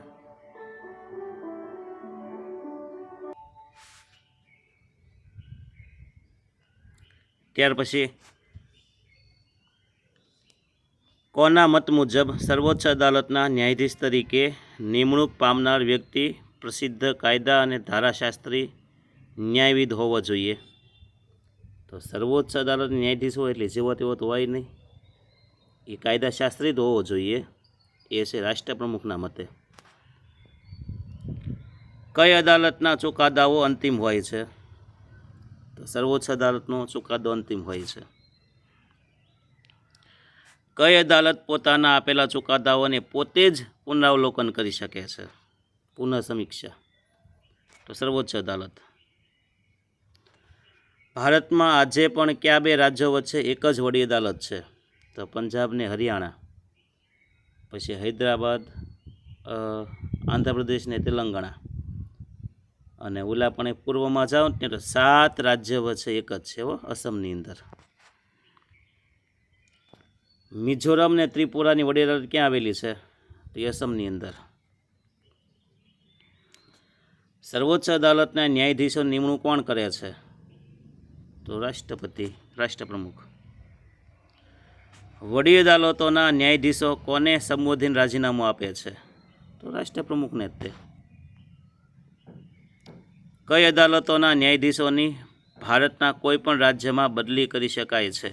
ત્યાર પછી કોના મત મુજબ સર્વોચ્ચ અદાલતના ન્યાયાધીશ તરીકે નિમણૂક પામનાર વ્યક્તિ પ્રસિદ્ધ કાયદા અને ધારાશાસ્ત્રી ન્યાયવિદ હોવો જોઈએ? તો સર્વોચ્ચ અદાલતના ન્યાયાધીશ હોય એટલે જેવો તેવો તો હોય નહીં, એ કાયદાશાસ્ત્રી જ હોવો જોઈએ. એ છે રાષ્ટ્રપ્રમુખના મતે. કઈ અદાલતના ચુકાદાઓ અંતિમ હોય છે? તો સર્વોચ્ચ અદાલતનો ચુકાદો અંતિમ હોય છે. કઈ અદાલત પોતાના આપેલા ચુકાદાઓને પોતે જ પુનરાવલોકન કરી શકે છે? પુનઃ સમીક્ષા. તો સર્વોચ્ચ અદાલત. ભારતમાં આજે પણ કયા બે રાજ્યો વચ્ચે એક જ વડી અદાલત છે? તો પંજાબ ને હરિયાણા. પછી હૈદરાબાદ, આંધ્રપ્રદેશ ને તેલંગાણા. અને ઓલા પણ પૂર્વમાં જાઓ ને તો 7 રાજ્ય વચ્ચે એક જ છે અસમની અંદર. મિઝોરમ ને ત્રિપુરાની વડી અદાલત ક્યાં આવેલી છે? તો એ અસમની અંદર. સર્વોચ્ચ અદાલતના ન્યાયાધીશોની નિમણૂક કોણ કરે છે? તો રાષ્ટ્રપતિ, રાષ્ટ્રપ્રમુખ. વડી અદાલતોના ન્યાયાધીશો કોને સંબોધીને રાજીનામું આપે છે? તો રાષ્ટ્રપ્રમુખને જ તે. કઈ અદાલતોના ન્યાયાધીશોની ભારતના કોઈ પણ રાજ્યમાં બદલી કરી શકાય છે?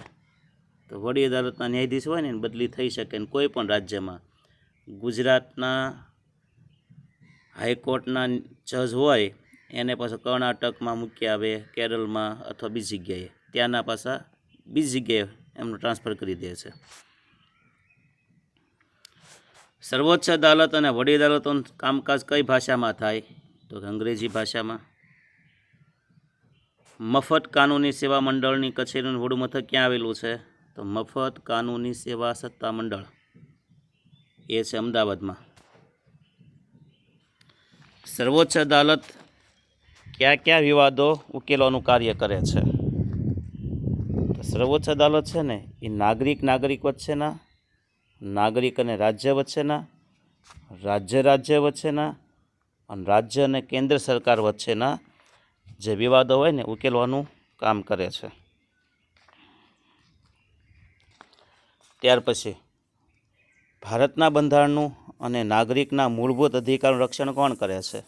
તો વડી અદાલતના ન્યાયાધીશ હોય ને બદલી થઈ શકે ને કોઈ પણ રાજ્યમાં. ગુજરાતના હાઈકોર્ટના જજ હોય એને પાછું કર્ણાટકમાં મૂકી આવે, કેરળમાં અથવા બીજી જગ્યાએ, ત્યાંના પાછા બીજી જગ્યાએ એમનું ટ્રાન્સફર કરી દે છે. સર્વોચ્ચ અદાલત અને વડી અદાલતોનું કામકાજ કઈ ભાષામાં થાય? તો અંગ્રેજી ભાષામાં. મફત કાનૂની સેવા મંડળની કચેરીનું વડું મથક ક્યાં આવેલું છે? તો મફત કાનૂની સેવા સત્તા મંડળ એ છે અમદાવાદમાં. સર્વોચ્ચ અદાલત કયા કયા વિવાદો ઉકેલવાનું કાર્ય કરે છે? તો સર્વોચ્ચ અદાલત છે ને એ નાગરિક વચ્ચેના, નાગરિક અને રાજ્ય વચ્ચેના, રાજ્ય વચ્ચેના અને રાજ્ય અને કેન્દ્ર સરકાર વચ્ચેના જે વિવાદો હોય ને ઉકેલવાનું કામ કરે છે. ત્યાર પછી ભારતના બંધારણનું અને નાગરિકના મૂળભૂત અધિકારનું રક્ષણ કોણ કરે છે?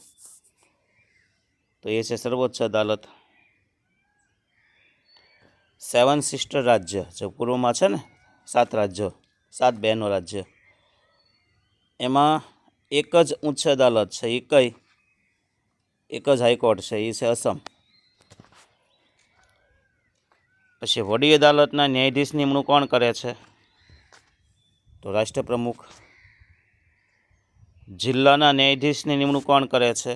તો એ છે સર્વોચ્ચ અદાલત. 7 સિસ્ટર રાજ્ય જે પૂર્વમાં છે ને 7 રાજ્યો, 7 બહેનો રાજ્ય, એમાં એક જ ઉચ્ચ અદાલત છે. એ કઈ? એક જ હાઈકોર્ટ છે, એ છે અસમ. પછી વડી અદાલતના ન્યાયાધીશ નિમણૂક કોણ કરે છે? તો રાષ્ટ્રપ્રમુખ. જિલ્લાના ન્યાયાધીશની નિમણૂક કોણ કરે છે?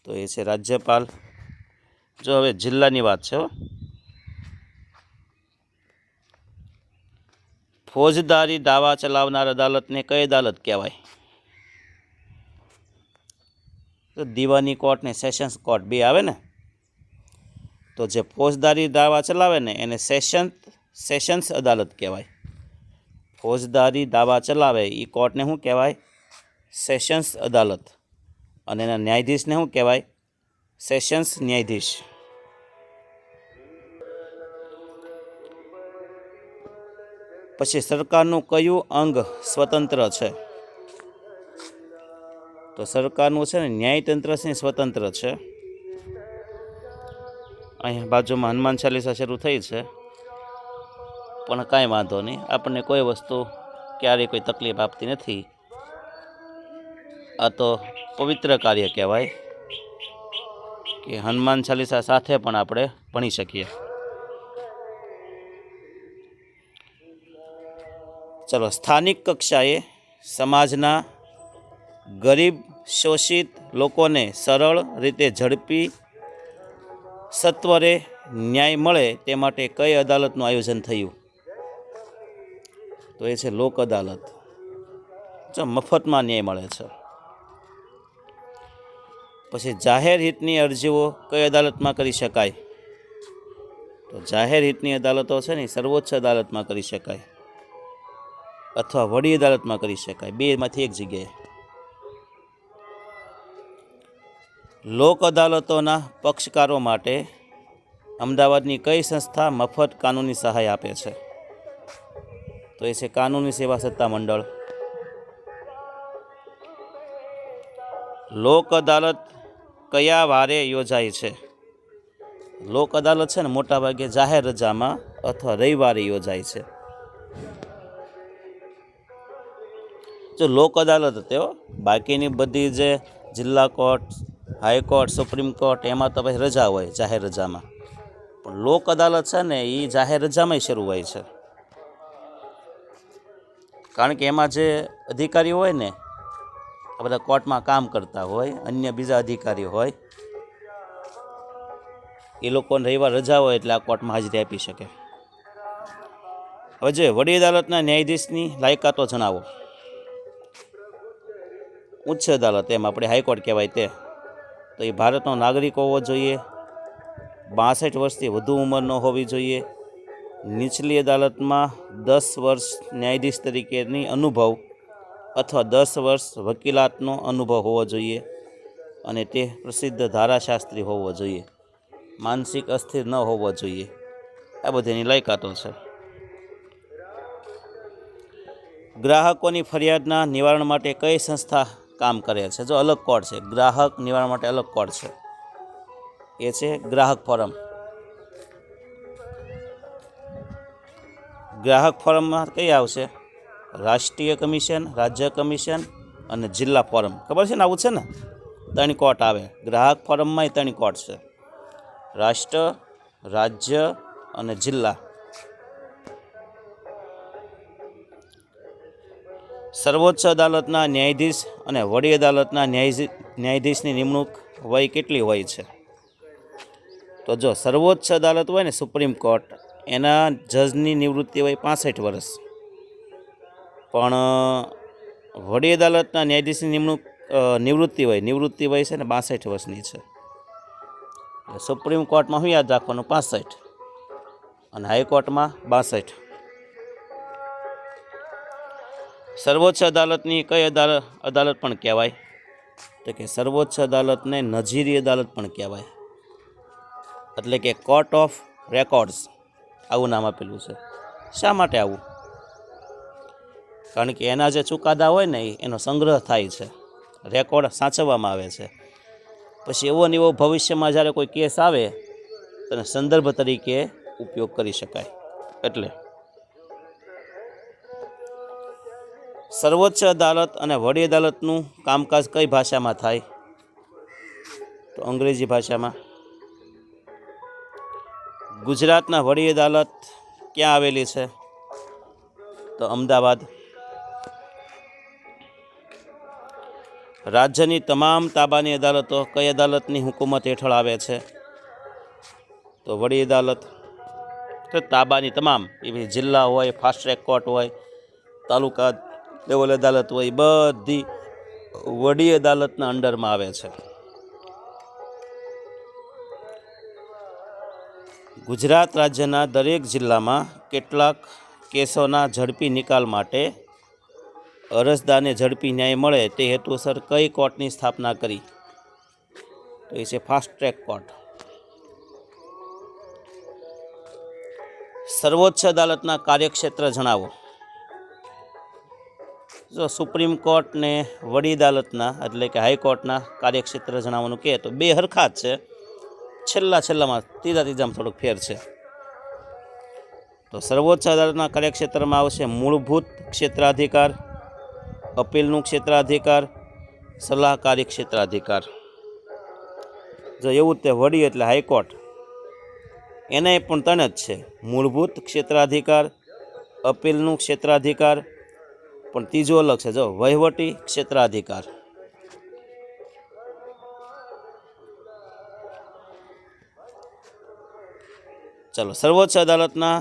તો એ છે રાજ્યપાલ. જો હવે જિલ્લાની વાત છે. ફોજદારી દાવા ચલાવનાર અદાલતને કઈ અદાલત કહેવાય? તો દીવાની કોર્ટ ને સેશન્સ કોર્ટ બે આવે ને. તો જે ફોજદારી દાવા ચલાવે ને એને સેશન્સ અદાલત કહેવાય. ફોજદારી દાવા ચલાવે એ કોર્ટને શું કહેવાય? સેશન્સ અદાલત. અને એના ન્યાયાધીશને શું કહેવાય? સેશન્સ ન્યાયાધીશ. પછી સરકારનું કયું અંગ સ્વતંત્ર છે? તો સરકારનું છે ને ન્યાયતંત્ર છે સ્વતંત્ર છે. અહીંયા બાજુમાં હનુમાન ચાલીસા શરૂ થઈ છે, પણ કાંઈ વાંધો નહીં, આપણને કોઈ વસ્તુ ક્યારેય કોઈ તકલીફ આપતી નથી. આ તો પવિત્ર કાર્ય કહેવાય કે હનુમાન ચાલીસા સાથે પણ આપણે ભણી શકીએ. ચલો, સ્થાનિક કક્ષાએ સમાજના ગરીબ શોષિત લોકોને સરળ રીતે ઝડપી સત્વરે ન્યાય મળે તે માટે કઈ અદાલતનું આયોજન થયું? તો એ છે લોક અદાલત. જો મફતમાં ન્યાય મળે છે. પછી જાહેર હિતની અરજીઓ કઈ અદાલતમાં કરી શકાય? તો જાહેર હિતની અદાલતો છે ને સર્વોચ્ચ અદાલતમાં કરી શકાય અથવા વડી અદાલતમાં કરી શકાય, બેમાંથી એક જગ્યાએ. લોક અદાલતોના પક્ષકારો માટે અમદાવાદની કઈ સંસ્થા મફત કાનૂની સહાય આપે છે? તો એ છે કાનૂની સેવા સત્તા મંડળ. લોક અદાલત કયા વારે યોજાય છે? લોક અદાલત છે ને મોટાભાગે જાહેર રજામાં અથવા રવિવારે યોજાય છે. જો લોક અદાલત હતો, બાકીની બધી જે જિલ્લા કોર્ટ, હાઈકોર્ટ, સુપ્રીમ કોર્ટ એમાં તો પછી રજા હોય જાહેર રજામાં, પણ લોક અદાલત છે ને એ જાહેર રજામાં શરૂ હોય છે. કારણ કે એમાં જે અધિકારીઓ હોય ને, આ બધા કોર્ટમાં કામ કરતા હોય, અન્ય બીજા અધિકારીઓ હોય, એ લોકોને રવિવાર રજા હોય એટલે આ કોર્ટમાં હાજરી આપી શકે. હવે જે વડી અદાલતના ન્યાયાધીશની લાયકાતો જણાવો. ઉચ્ચ અદાલત, એમ આપણે હાઈકોર્ટ કહેવાય તે, તો એ ભારતનો નાગરિક હોવો જોઈએ, 62 વર્ષથી વધુ ઉંમરનો હોવી જોઈએ, નીચલી અદાલતમાં 10 વર્ષ ન્યાયાધીશ તરીકેની અનુભવ અથવા 10 વર્ષ વકીલાતનો અનુભવ હોવો જોઈએ, અને તે પ્રસિદ્ધ ધારાશાસ્ત્રી હોવો જોઈએ, માનસિક અસ્થિર ન હોવો જોઈએ. આ બધીની લાયકાતો છે. ગ્રાહકોની ફરિયાદના નિવારણ માટે કઈ સંસ્થા કામ કરે છે? જો અલગ કોર્ટ છે, ગ્રાહક નિવારણ માટે અલગ કોર્ટ છે, એ છે ગ્રાહક ફોરમ. ગ્રાહક ફોરમમાં કઈ આવશે? રાષ્ટ્રીય કમિશન, રાજ્ય કમિશન અને જિલ્લા ફોરમ. ખબર છે ને, આવું છે ને, 3 કોર્ટ આવે. ગ્રાહક ફોરમમાં 3 કોર્ટ છે, રાષ્ટ્ર, રાજ્ય અને જિલ્લા. સર્વોચ્ચ અદાલતના ન્યાયાધીશ અને વડી અદાલતના ન્યાયાધીશની નિમણૂક વય કેટલી હોય છે? તો જો સર્વોચ્ચ અદાલત હોય ને, સુપ્રીમ કોર્ટ, એના જજની નિવૃત્તિ વય 65 વર્ષ, પણ વડી અદાલતના ન્યાયાધીશની નિવૃત્તિ વય છે ને 62 વર્ષની છે. સુપ્રીમ કોર્ટમાં શું યાદ રાખવાનું? 65, અને હાઈકોર્ટમાં 62. સર્વોચ્ચ અદાલતની કઈ અદાલત પણ કહેવાય? તો કે સર્વોચ્ચ અદાલતને નજીરી અદાલત પણ કહેવાય, એટલે કે કોર્ટ ઓફ રેકોર્ડ્સ, આવું નામ આપેલું છે. શા માટે આવું? કારણ કે એના જે ચુકાદા હોય ને એનો સંગ્રહ થાય છે, રેકોર્ડ સાચવવામાં આવે છે. પછી એવો ને એવો ભવિષ્યમાં જ્યારે કોઈ કેસ આવે તો સંદર્ભ તરીકે ઉપયોગ કરી શકાય. એટલે સર્વોચ્ચ અદાલત અને વડી અદાલતનું કામકાજ કઈ ભાષામાં થાય? તો અંગ્રેજી ભાષામાં. ગુજરાતના વડી અદાલત ક્યાં આવેલી છે? તો અમદાવાદ. રાજ્યની તમામ તાબાની અદાલતો કઈ અદાલતની હુકુમત હેઠળ આવે છે? તો વડી અદાલત. તો તાબાની તમામ, એ જિલ્લા હોય, ફાસ્ટ ટ્રેક કોર્ટ હોય, તાલુકા લેવલ અદાલત હોય, બધી વડી અદાલતના અંડરમાં આવે છે. ગુજરાત રાજ્યના દરેક જિલ્લામાં કેટલાક કેસોના ઝડપી નિકાલ માટે અરજદારને ઝડપી ન્યાય મળે તે હેતુસર કઈ કોર્ટની સ્થાપના કરી? તો એ છે ફાસ્ટ ટ્રેક કોર્ટ. સર્વોચ્ચ અદાલતના કાર્યક્ષેત્ર જણાવો. જો સુપ્રીમ કોર્ટ ને વડી અદાલતના એટલે કે હાઈકોર્ટના કાર્યક્ષેત્ર જણાવવાનું કહે તો બે હરખા જ છે. છેલ્લામાં ત્રીજામાં થોડોક ફેર છે. તો સર્વોચ્ચ અદાલતના કાર્યક્ષેત્રમાં આવશે મૂળભૂત ક્ષેત્રાધિકાર, અપીલનું ક્ષેત્રાધિકાર, સલાહકારી ક્ષેત્રાધિકાર. જો એવું તે વડી એટલે હાઈકોર્ટ, એને પણ ત્રણ જ છે: મૂળભૂત ક્ષેત્રાધિકાર, અપીલનું ક્ષેત્રાધિકાર, પણ ત્રીજો અલગ છે જો વહીવટી ક્ષેત્રાધિકાર. ચાલો, સર્વોચ્ચ અદાલતના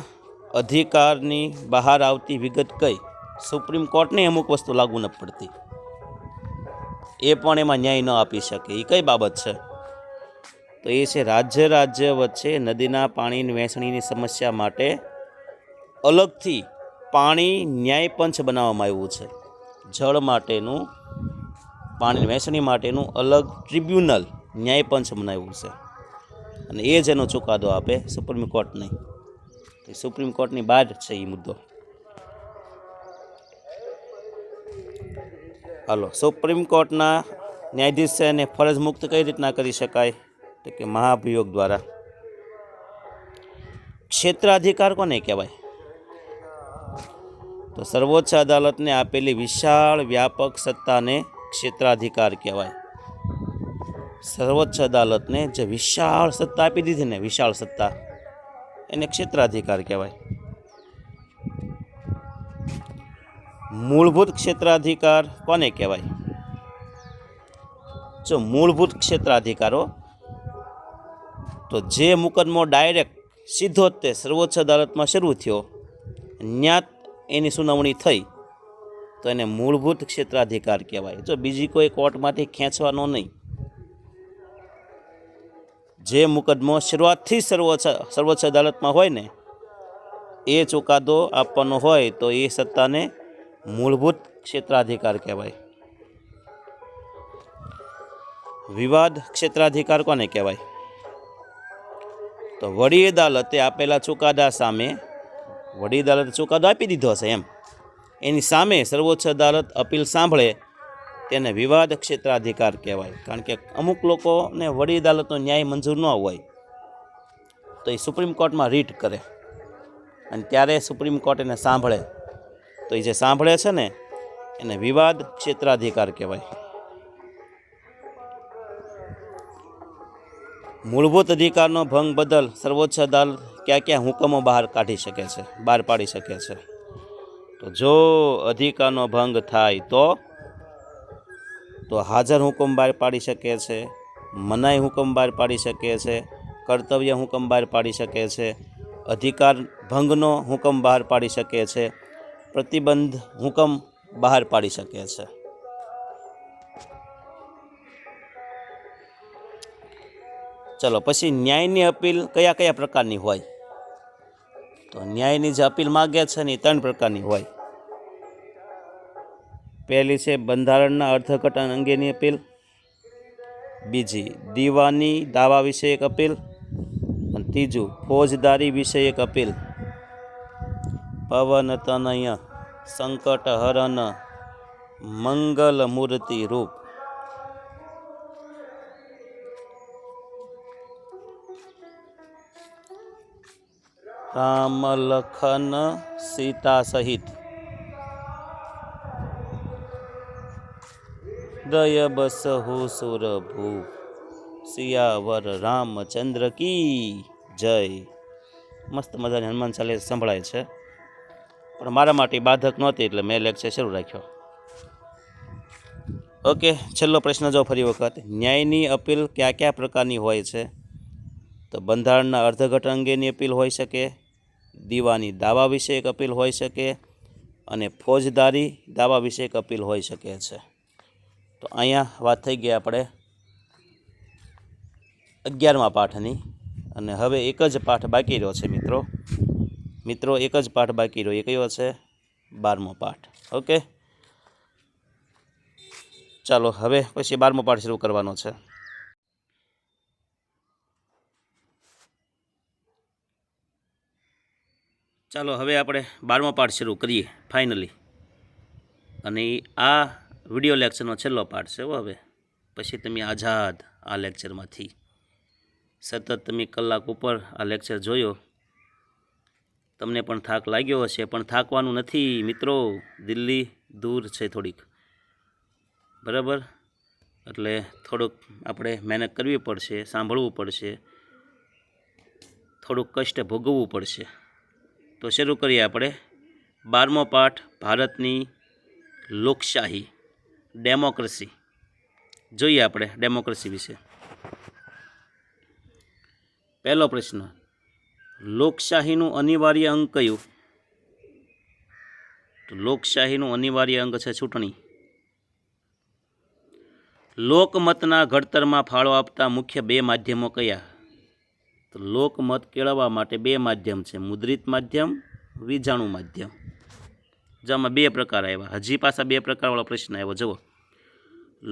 અધિકારની બહાર આવતી વિગત કઈ? સુપ્રીમ કોર્ટને અમુક વસ્તુ લાગુ ન પડતી, એ પણ એમાં ન્યાય ન આપી શકે. એ કઈ બાબત છે? તો એ છે રાજ્ય વચ્ચે નદીના પાણીની વહેંચણીની સમસ્યા માટે અલગથી પાણી ન્યાય પંચ બનાવવામાં આવ્યું છે. જળ માટેનું, પાણીની વહેંચણી માટેનું અલગ ટ્રિબ્યુનલ ન્યાય પંચ બનાવ્યું છે, અને એ જ એનો ચુકાદો આપે, સુપ્રીમ કોર્ટ નહીં. તો સુપ્રીમ કોર્ટની બહાર છે એ મુદ્દો. હાલો, સુપ્રીમ કોર્ટના ન્યાયાધીશ છે એને ફરજ મુક્ત કઈ રીતના કરી શકાય? તો કે મહાભિયોગ દ્વારા. ક્ષેત્રાધિકાર કોને કહેવાય? તો સર્વોચ્ચ અદાલતને આપેલી વિશાળ વ્યાપક સત્તાને ક્ષેત્રાધિકાર કહેવાય. સર્વોચ્ચ અદાલતને જે વિશાળ સત્તા આપી દીધી ને, વિશાળ સત્તા, એને ક્ષેત્રાધિકાર કહેવાય. મૂળભૂત ક્ષેત્રાધિકાર કોને કહેવાય? જો મૂળભૂત ક્ષેત્રાધિકારો, તો જે મુકદમો ડાયરેક્ટ સીધો જ તે સર્વોચ્ચ અદાલતમાં શરૂ થયો, ન્યાત એની સુનાવણી થઈ, તો એને મૂળભૂત ક્ષેત્રાધિકાર કહેવાય. જો બીજી કોઈ કોર્ટમાંથી ખેંચવાનો નહીં. જે મુકદમો શરૂઆતથી સર્વોચ્ચ અદાલતમાં હોય ને, એ ચુકાદો આપવાનો હોય તો એ સત્તાને મૂળભૂત ક્ષેત્રાધિકાર કહેવાય. વિવાદ ક્ષેત્રાધિકાર કોને કહેવાય? તો વડી અદાલતે આપેલા ચુકાદા સામે, વડી અદાલતે ચુકાદો આપી દીધો છે એમ, એની સામે સર્વોચ્ચ અદાલત અપીલ સાંભળે તેને વિવાદ ક્ષેત્રાધિકાર કહેવાય. કારણ કે અમુક લોકોને વડી અદાલતનો ન્યાય મંજૂર ન હોય તો એ સુપ્રીમ કોર્ટમાં રીટ કરે, અને ત્યારે સુપ્રીમ કોર્ટ એને સાંભળે, તો એ જે સાંભળે છે ને એને વિવાદ ક્ષેત્રાધિકાર કહેવાય. મૂળભૂત અધિકારનો ભંગ બદલ સર્વોચ્ચ અદાલત ક્યાં હુકમો બહાર પાડી શકે છે? તો જો અધિકારનો ભંગ થાય તો હાજર હુકમ બહાર પાડી શકે છે, મનાઈ હુકમ બહાર પાડી શકે છે, કર્તવ્ય હુકમ બહાર પાડી શકે છે, અધિકાર ભંગનો હુકમ બહાર પાડી શકે છે, પ્રતિબંધ હુકમ બહાર પાડી શકે છે. ચલો, પછી ન્યાયની અપીલ કયા પ્રકારની હોય? તો ન્યાયની જે અપીલ માગે છે ને એ 3 પ્રકારની હોય. પહેલી છે બંધારણના અર્થઘટન અંગેની અપીલ, બીજી દીવાની દાવા વિષયક અપીલ, અને ત્રીજું ફોજદારી વિષયક અપીલ. પવનતનય સંકટહરણ મંગલ મૂર્તિ રૂપ. રામ લખન સીતા સહિત દય બસહુ સુરભુ સિયાવર રામચંદ્ર કી જય. મસ્ત મજાની હનુમાન ચાલીસા સંભળાય છે, પણ મારા માટે બાધક નહોતી એટલે મેં લેક્ચર શરૂ રાખ્યો. ઓકે, છેલ્લો પ્રશ્ન જો ફરી વખત, ન્યાયની અપીલ કયા પ્રકારની હોય છે? તો બંધારણના અર્થઘટન અંગેની અપીલ હોઈ શકે, દીવાની દાવા વિષયક અપીલ હોઈ શકે, અને ફોજદારી દાવા વિષયક અપીલ હોઈ શકે છે. તો અહીંયા વાત થઈ ગઈ આપણે 11મા પાઠની, અને હવે એક જ પાઠ બાકી રહ્યો છે મિત્રો, એક જ પાઠ બાકી રહ્યો. એ કયો છે? 12મો પાઠ. ઓકે, ચાલો હવે પછી 12મો પાઠ શરૂ કરવાનો છે. ચાલો હવે આપણે 12મો પાઠ શરૂ કરીએ ફાઇનલી. અને આ વિડીયો લેક્ચરનો છેલ્લો પાઠ છે. હવે પછી તમે આઝાદ આ લેક્ચરમાંથી. સતત તમે કલાક ઉપર આ લેક્ચર જોયો, તમને પણ થાક લાગ્યો હશે, પણ થાકવાનું નથી મિત્રો. દિલ્હી દૂર છે થોડીક, બરાબર, એટલે થોડુંક આપણે મહેનત કરવી પડશે, સાંભળવું પડશે, થોડુંક કષ્ટ ભોગવવું પડશે. તો શરૂ કરીએ આપણે 12મો પાઠ, ભારતની લોકશાહી, ડેમોક્રેસી. જોઈએ આપણે ડેમોક્રેસી વિશે. પહેલો પ્રશ્ન, લોકશાહીનું અનિવાર્ય અંગ કયું? તો લોકશાહીનું અનિવાર્ય અંગ છે ચૂંટણી. લોકમતના ઘડતરમાં ફાળો આપતા મુખ્ય 2 માધ્યમો કયા? તો લોકમત કેળવવા માટે 2 માધ્યમ છે, મુદ્રિત માધ્યમ, વીજાણુ માધ્યમ. જેમાં 2 પ્રકાર આવ્યા. હજી પાછા 2 પ્રકારવાળો પ્રશ્ન આવ્યો. જુઓ,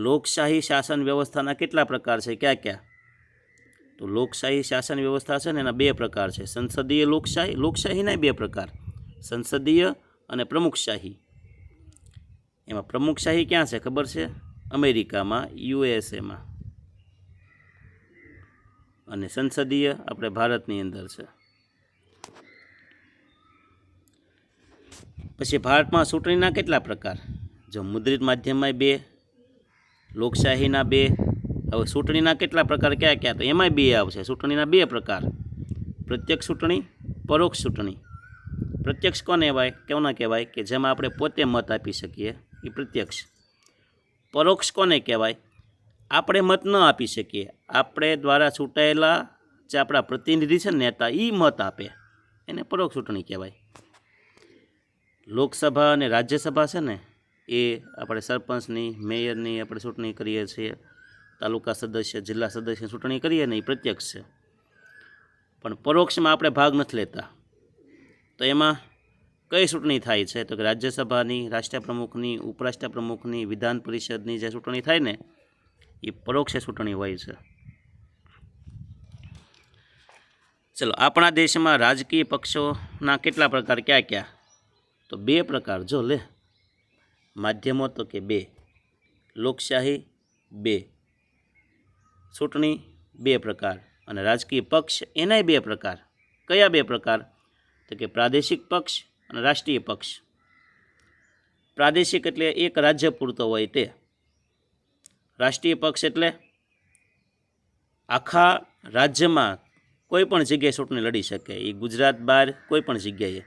લોકશાહી શાસન વ્યવસ્થાના કેટલા પ્રકાર છે, ક્યાં ક્યાં? તો લોકશાહી શાસન વ્યવસ્થા છે ને એના 2 પ્રકાર છે. સંસદીય લોકશાહી, લોકશાહીના 2 પ્રકાર, સંસદીય અને પ્રમુખશાહી. એમાં પ્રમુખશાહી ક્યાં છે ખબર છે? અમેરિકામાં, યુએસએમાં. અને સંસદીય આપણે ભારતની અંદર છે. પછી ભારતમાં ચૂંટણીના કેટલા પ્રકાર? જો મુદ્રિત માધ્યમમાં 2, લોકશાહીના 2. હવે ચૂંટણીના કેટલા પ્રકાર ક્યાં ક્યાં? તો એમાંય 2 આવશે. ચૂંટણીના 2 પ્રકાર, પ્રત્યક્ષ ચૂંટણી, પરોક્ષ ચૂંટણી. પ્રત્યક્ષ કોને કહેવાય? કે જેમાં આપણે પોતે મત આપી શકીએ, એ પ્રત્યક્ષ. પરોક્ષ કોને કહેવાય? આપણે મત ન આપી શકીએ, આપણે દ્વારા ચૂંટાયેલા જે આપણા પ્રતિનિધિ છે નેતા, એ મત આપે, એને પરોક્ષ ચૂંટણી કહેવાય. લોકસભા અને રાજ્યસભા છે ને, એ આપણે સરપંચની, મેયરની આપણે ચૂંટણી કરીએ છીએ, તાલુકા સદસ્ય, જિલ્લા સદસ્યની ચૂંટણી કરીએ ને, એ પ્રત્યક્ષ છે. પણ પરોક્ષમાં આપણે ભાગ નથી લેતા. તો એમાં કઈ ચૂંટણી થાય છે? તો કે રાજ્યસભાની, રાષ્ટ્રપ્રમુખની, ઉપરાષ્ટ્રપ્રમુખની, વિધાન પરિષદની જે ચૂંટણી થાય ને, એ પરોક્ષ ચૂંટણી હોય છે. ચલો, આપણા દેશમાં રાજકીય પક્ષોના કેટલા પ્રકાર ક્યાં ક્યાં? તો 2 પ્રકાર. જો લે, માધ્યમો તો કે 2, લોકશાહી 2, ચૂંટણી 2 પ્રકાર, અને રાજકીય પક્ષ એનાય 2 પ્રકાર. કયા 2 પ્રકાર? તો કે પ્રાદેશિક પક્ષ અને રાષ્ટ્રીય પક્ષ. પ્રાદેશિક એટલે એક રાજ્ય પૂરતો હોય તે. રાષ્ટ્રીય પક્ષ એટલે આખા રાજ્યમાં કોઈ પણ જગ્યાએ ચૂંટણી લડી શકે, એ ગુજરાત બહાર કોઈ પણ જગ્યાએ,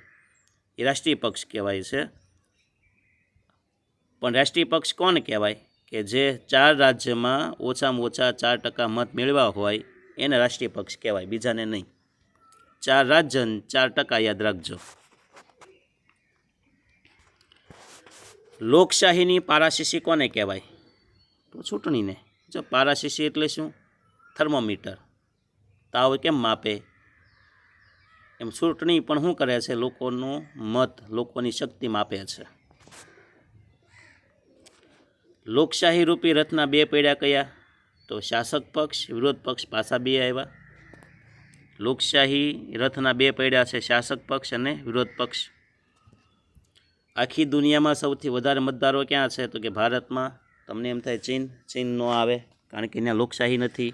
એ રાષ્ટ્રીય પક્ષ કહેવાય છે. પણ રાષ્ટ્રીય પક્ષ કોણ કહેવાય? કે જે 4 રાજ્યમાં ઓછામાં ઓછા 4% મત મેળવ્યા હોય એને રાષ્ટ્રીય પક્ષ કહેવાય, બીજાને નહીં. 4 રાજ્ય 4% યાદ રાખજો. લોકશાહીની પારાશીશી કોને કહેવાય? તો ચૂંટણીને. જો પારાશીશી એટલે શું? થર્મોમીટર. તાવ કેમ માપે? એમ ચૂંટણી પણ શું કરે છે? લોકોનો મત, લોકોની શક્તિ માપે છે. લોકશાહી રૂપી રથના 2 પૈડા કયા? તો શાસક પક્ષ, વિરોધ પક્ષ, પાછા 2 આવ્યા. લોકશાહી રથના 2 પૈડા છે, શાસક પક્ષ અને વિરોધ પક્ષ. આખી દુનિયામાં સૌથી વધારે મતદારો ક્યાં છે? તો કે ભારતમાં. તમને એમ થાય ચીન ન આવે, કારણ કે ત્યાં લોકશાહી નથી,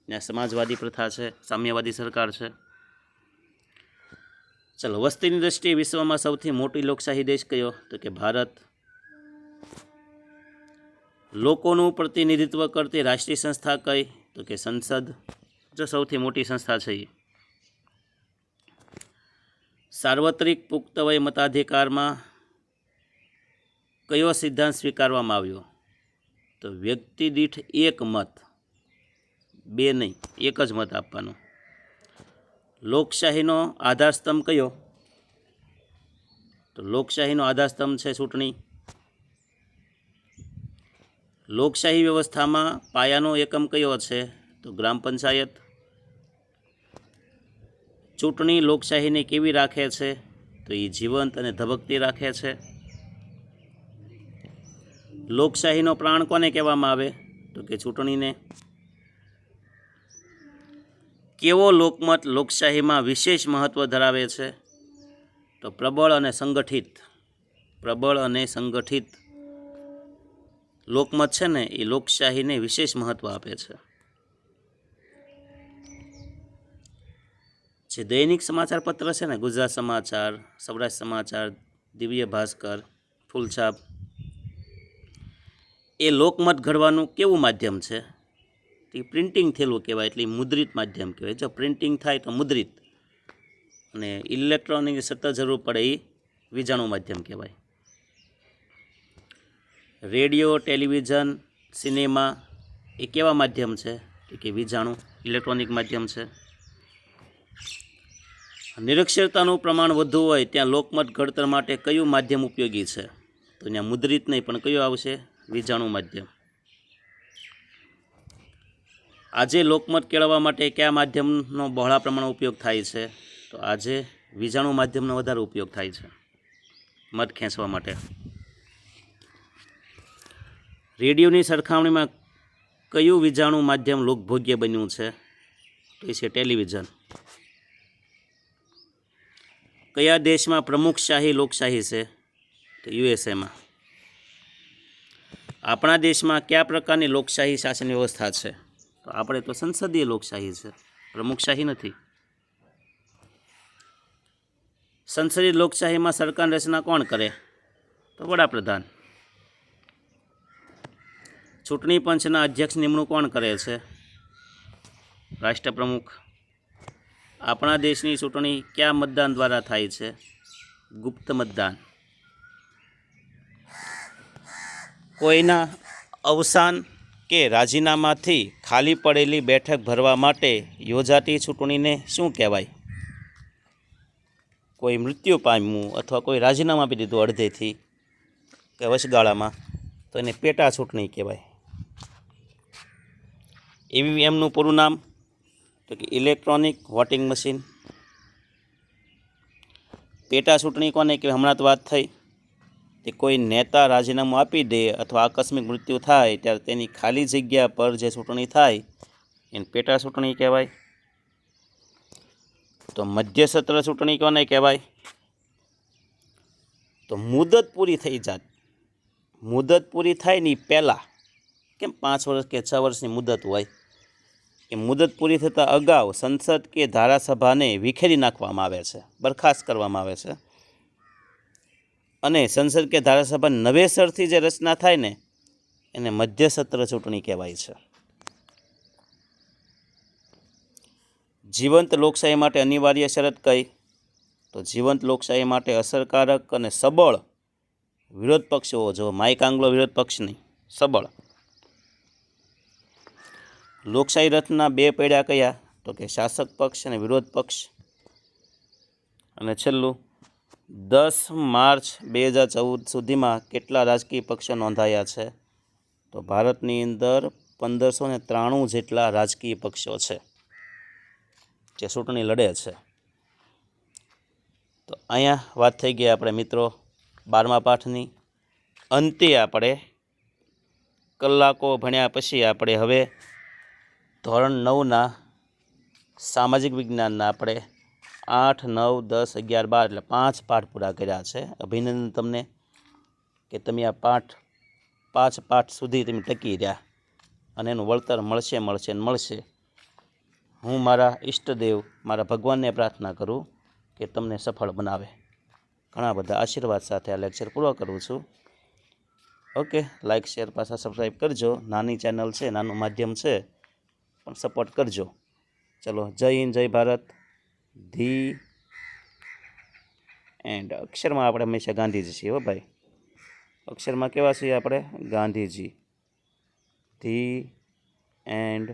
ત્યાં સમાજવાદી પ્રથા છે, સામ્યવાદી સરકાર છે. ચલો, વસ્તીની દ્રષ્ટિએ વિશ્વમાં સૌથી મોટી લોકશાહી દેશ કયો? તો કે ભારત. લોકોનું પ્રતિનિધિત્વ કરતી રાષ્ટ્રીય સંસ્થા કઈ? તો કે સંસદ. જો સૌથી મોટી સંસ્થા છે એ. સાર્વત્રિક પુખ્ત વય મતાધિકારમાં કયો સિદ્ધાંત સ્વીકારવામાં આવ્યો? તો વ્યક્તિ દીઠ 1 મત, 2 નહીં, 1 જ મત આપવાનો. લોકશાહીનો આધારસ્તંભ કયો? તો લોકશાહીનો આધારસ્તંભ છે ચૂંટણી. લોકશાહી વ્યવસ્થામાં પાયાનો એકમ કયો છે? તો ગ્રામ પંચાયત. ચૂંટણી લોકશાહીને કેવી રાખે છે? તો એ જીવંત અને ધબકતી રાખે છે. લોકશાહીનો પ્રાણ કોને કહેવામાં આવે? તો કે ચૂંટણીને. કેવો લોકમત લોકશાહીમાં વિશેષ મહત્ત્વ ધરાવે છે? તો પ્રબળ અને સંગઠિત લોકમત છે ને એ લોકશાહીને વિશેષ મહત્ત્વ આપે છે. જે દૈનિક સમાચાર પત્ર છે ને, ગુજરાત સમાચાર, સૌરાષ્ટ્ર સમાચાર, દિવ્ય ભાસ્કર, ફૂલછાપ, એ લોકમત ઘડવાનું કેવું માધ્યમ છે? એ પ્રિન્ટિંગ થયેલું કહેવાય, એટલે મુદ્રિત માધ્યમ કહેવાય. જો પ્રિન્ટિંગ થાય તો મુદ્રિત, અને ઇલેક્ટ્રોનિક સતત જરૂર પડે એ વીજાણું માધ્યમ કહેવાય. રેડિયો, ટેલિવિઝન, સિનેમા એ કેવા માધ્યમ છે? કે વીજાણું, ઇલેક્ટ્રોનિક માધ્યમ છે. નિરક્ષરતાનું પ્રમાણ વધુ હોય ત્યાં લોકમત ઘડતર માટે કયું માધ્યમ ઉપયોગી છે? તો ત્યાં મુદ્રિત નહીં, પણ કયું આવશે? વીજાણું માધ્યમ. આજે લોકમત કેળવવા માટે કયા માધ્યમનો બહોળા પ્રમાણમાં ઉપયોગ થાય છે? તો આજે વીજાણું માધ્યમનો વધારે ઉપયોગ થાય છે મત ખેંચવા માટે. રેડિયોની સરખામણીમાં કયું વીજાણું માધ્યમ લોકભોગ્ય બન્યું છે? તો એ છે ટેલિવિઝન. કયા દેશમાં પ્રમુખશાહી લોકશાહી છે? તો યુએસએમાં. આપણા દેશમાં કયા પ્રકારની લોકશાહી શાસન વ્યવસ્થા છે? તો આપણે તો સંસદીય લોકશાહી છે, પ્રમુખશાહી નથી. સંસદીય લોકશાહીમાં સરકારની રચના કોણ કરે? તો વડાપ્રધાન. ચૂંટણી પંચના અધ્યક્ષ નિમણૂક કોણ કરે છે? રાષ્ટ્રપ્રમુખ. આપણા દેશની ચૂંટણી કયા મતદાન દ્વારા થાય છે? ગુપ્ત મતદાન. કોઈના અવસાન કે રાજીનામાથી ખાલી પડેલી બેઠક ભરવા માટે યોજાતી ચૂંટણીને શું કહેવાય? કોઈ મૃત્યુ પામ્યું અથવા કોઈ રાજીનામું આપી દીધું અડધેથી કે વચગાળામાં, તો એને પેટા ચૂંટણી કહેવાય. એમનું પૂરું નામ તો કે ઇલેક્ટ્રોનિક વોટિંગ મશીન. પેટા ચૂંટણી કોને કહેવાય? હમણાં તો વાત થઈ કે કોઈ નેતા રાજીનામું આપી દે અથવા આકસ્મિક મૃત્યુ થાય ત્યારે તેની ખાલી જગ્યા પર જે ચૂંટણી થાય એને પેટા ચૂંટણી કહેવાય. તો મધ્યસત્ર ચૂંટણી કોને કહેવાય? તો મુદત પૂરી થઈ જાત, મુદત પૂરી થાય ને પહેલાં, કેમ 5 વર્ષ કે 6 વર્ષની મુદત હોય, એ મુદત પૂરી થતાં અગાઉ સંસદ કે ધારાસભાને વિખેરી નાખવામાં આવે છે, બરખાસ્ત કરવામાં આવે છે. અને સંસદ કે ધારાસભા નવેસરથી જે રચના થાય ને એને મધ્યસત્ર ચૂંટણી કહેવાય છે. જીવંત લોકશાહી માટે અનિવાર્ય શરત કઈ? તો જીવંત લોકશાહી માટે અસરકારક અને સબળ વિરોધ પક્ષ હોવો જોઈએ. માયકાંગલો વિરોધ પક્ષ નહીં, સબળ. લોકશાહી રથના 2 પૈડા કયા? તો કે શાસક પક્ષ અને વિરોધ પક્ષ. અને છેલ્લું, 10 માર્ચ 2014 સુધીમાં કેટલા રાજકીય પક્ષો નોંધાયા છે? તો ભારતની અંદર 1593 જેટલા રાજકીય પક્ષો છે જે ચૂંટણી લડે છે. તો અહીંયા વાત થઈ ગઈ આપણે મિત્રો 12મા પાઠની. અંતે આપણે કલાકો ભણ્યા પછી આપણે હવે ધોરણ 9ના સામાજિક વિજ્ઞાનના આપણે 8, 9, 10, 11, 12 એટલે 5 પાઠ પૂરા કર્યા છે. અભિનંદન તમને કે તમે આ 5 પાઠ સુધી તમે ટકી રહ્યા અને એનું વળતર મળશે. હું મારા ઈષ્ટદેવ, મારા ભગવાનને પ્રાર્થના કરું કે તમને સફળ બનાવે. ઘણા બધા આશીર્વાદ સાથે આ લેક્ચર પૂરો કરું છું. ઓકે, લાઇક, શેર, પાછા સબસ્ક્રાઈબ કરજો. નાની ચેનલ છે, નાનું માધ્યમ છે, પણ સપોર્ટ કરજો. ચલો, જય હિન્દ, જય ભારત. The end. અક્ષરમાં આપણે હંમેશા ગાંધીજી છીએ હો ભાઈ. અક્ષરમાં કેવા છીએ આપણે? ગાંધીજી. The and.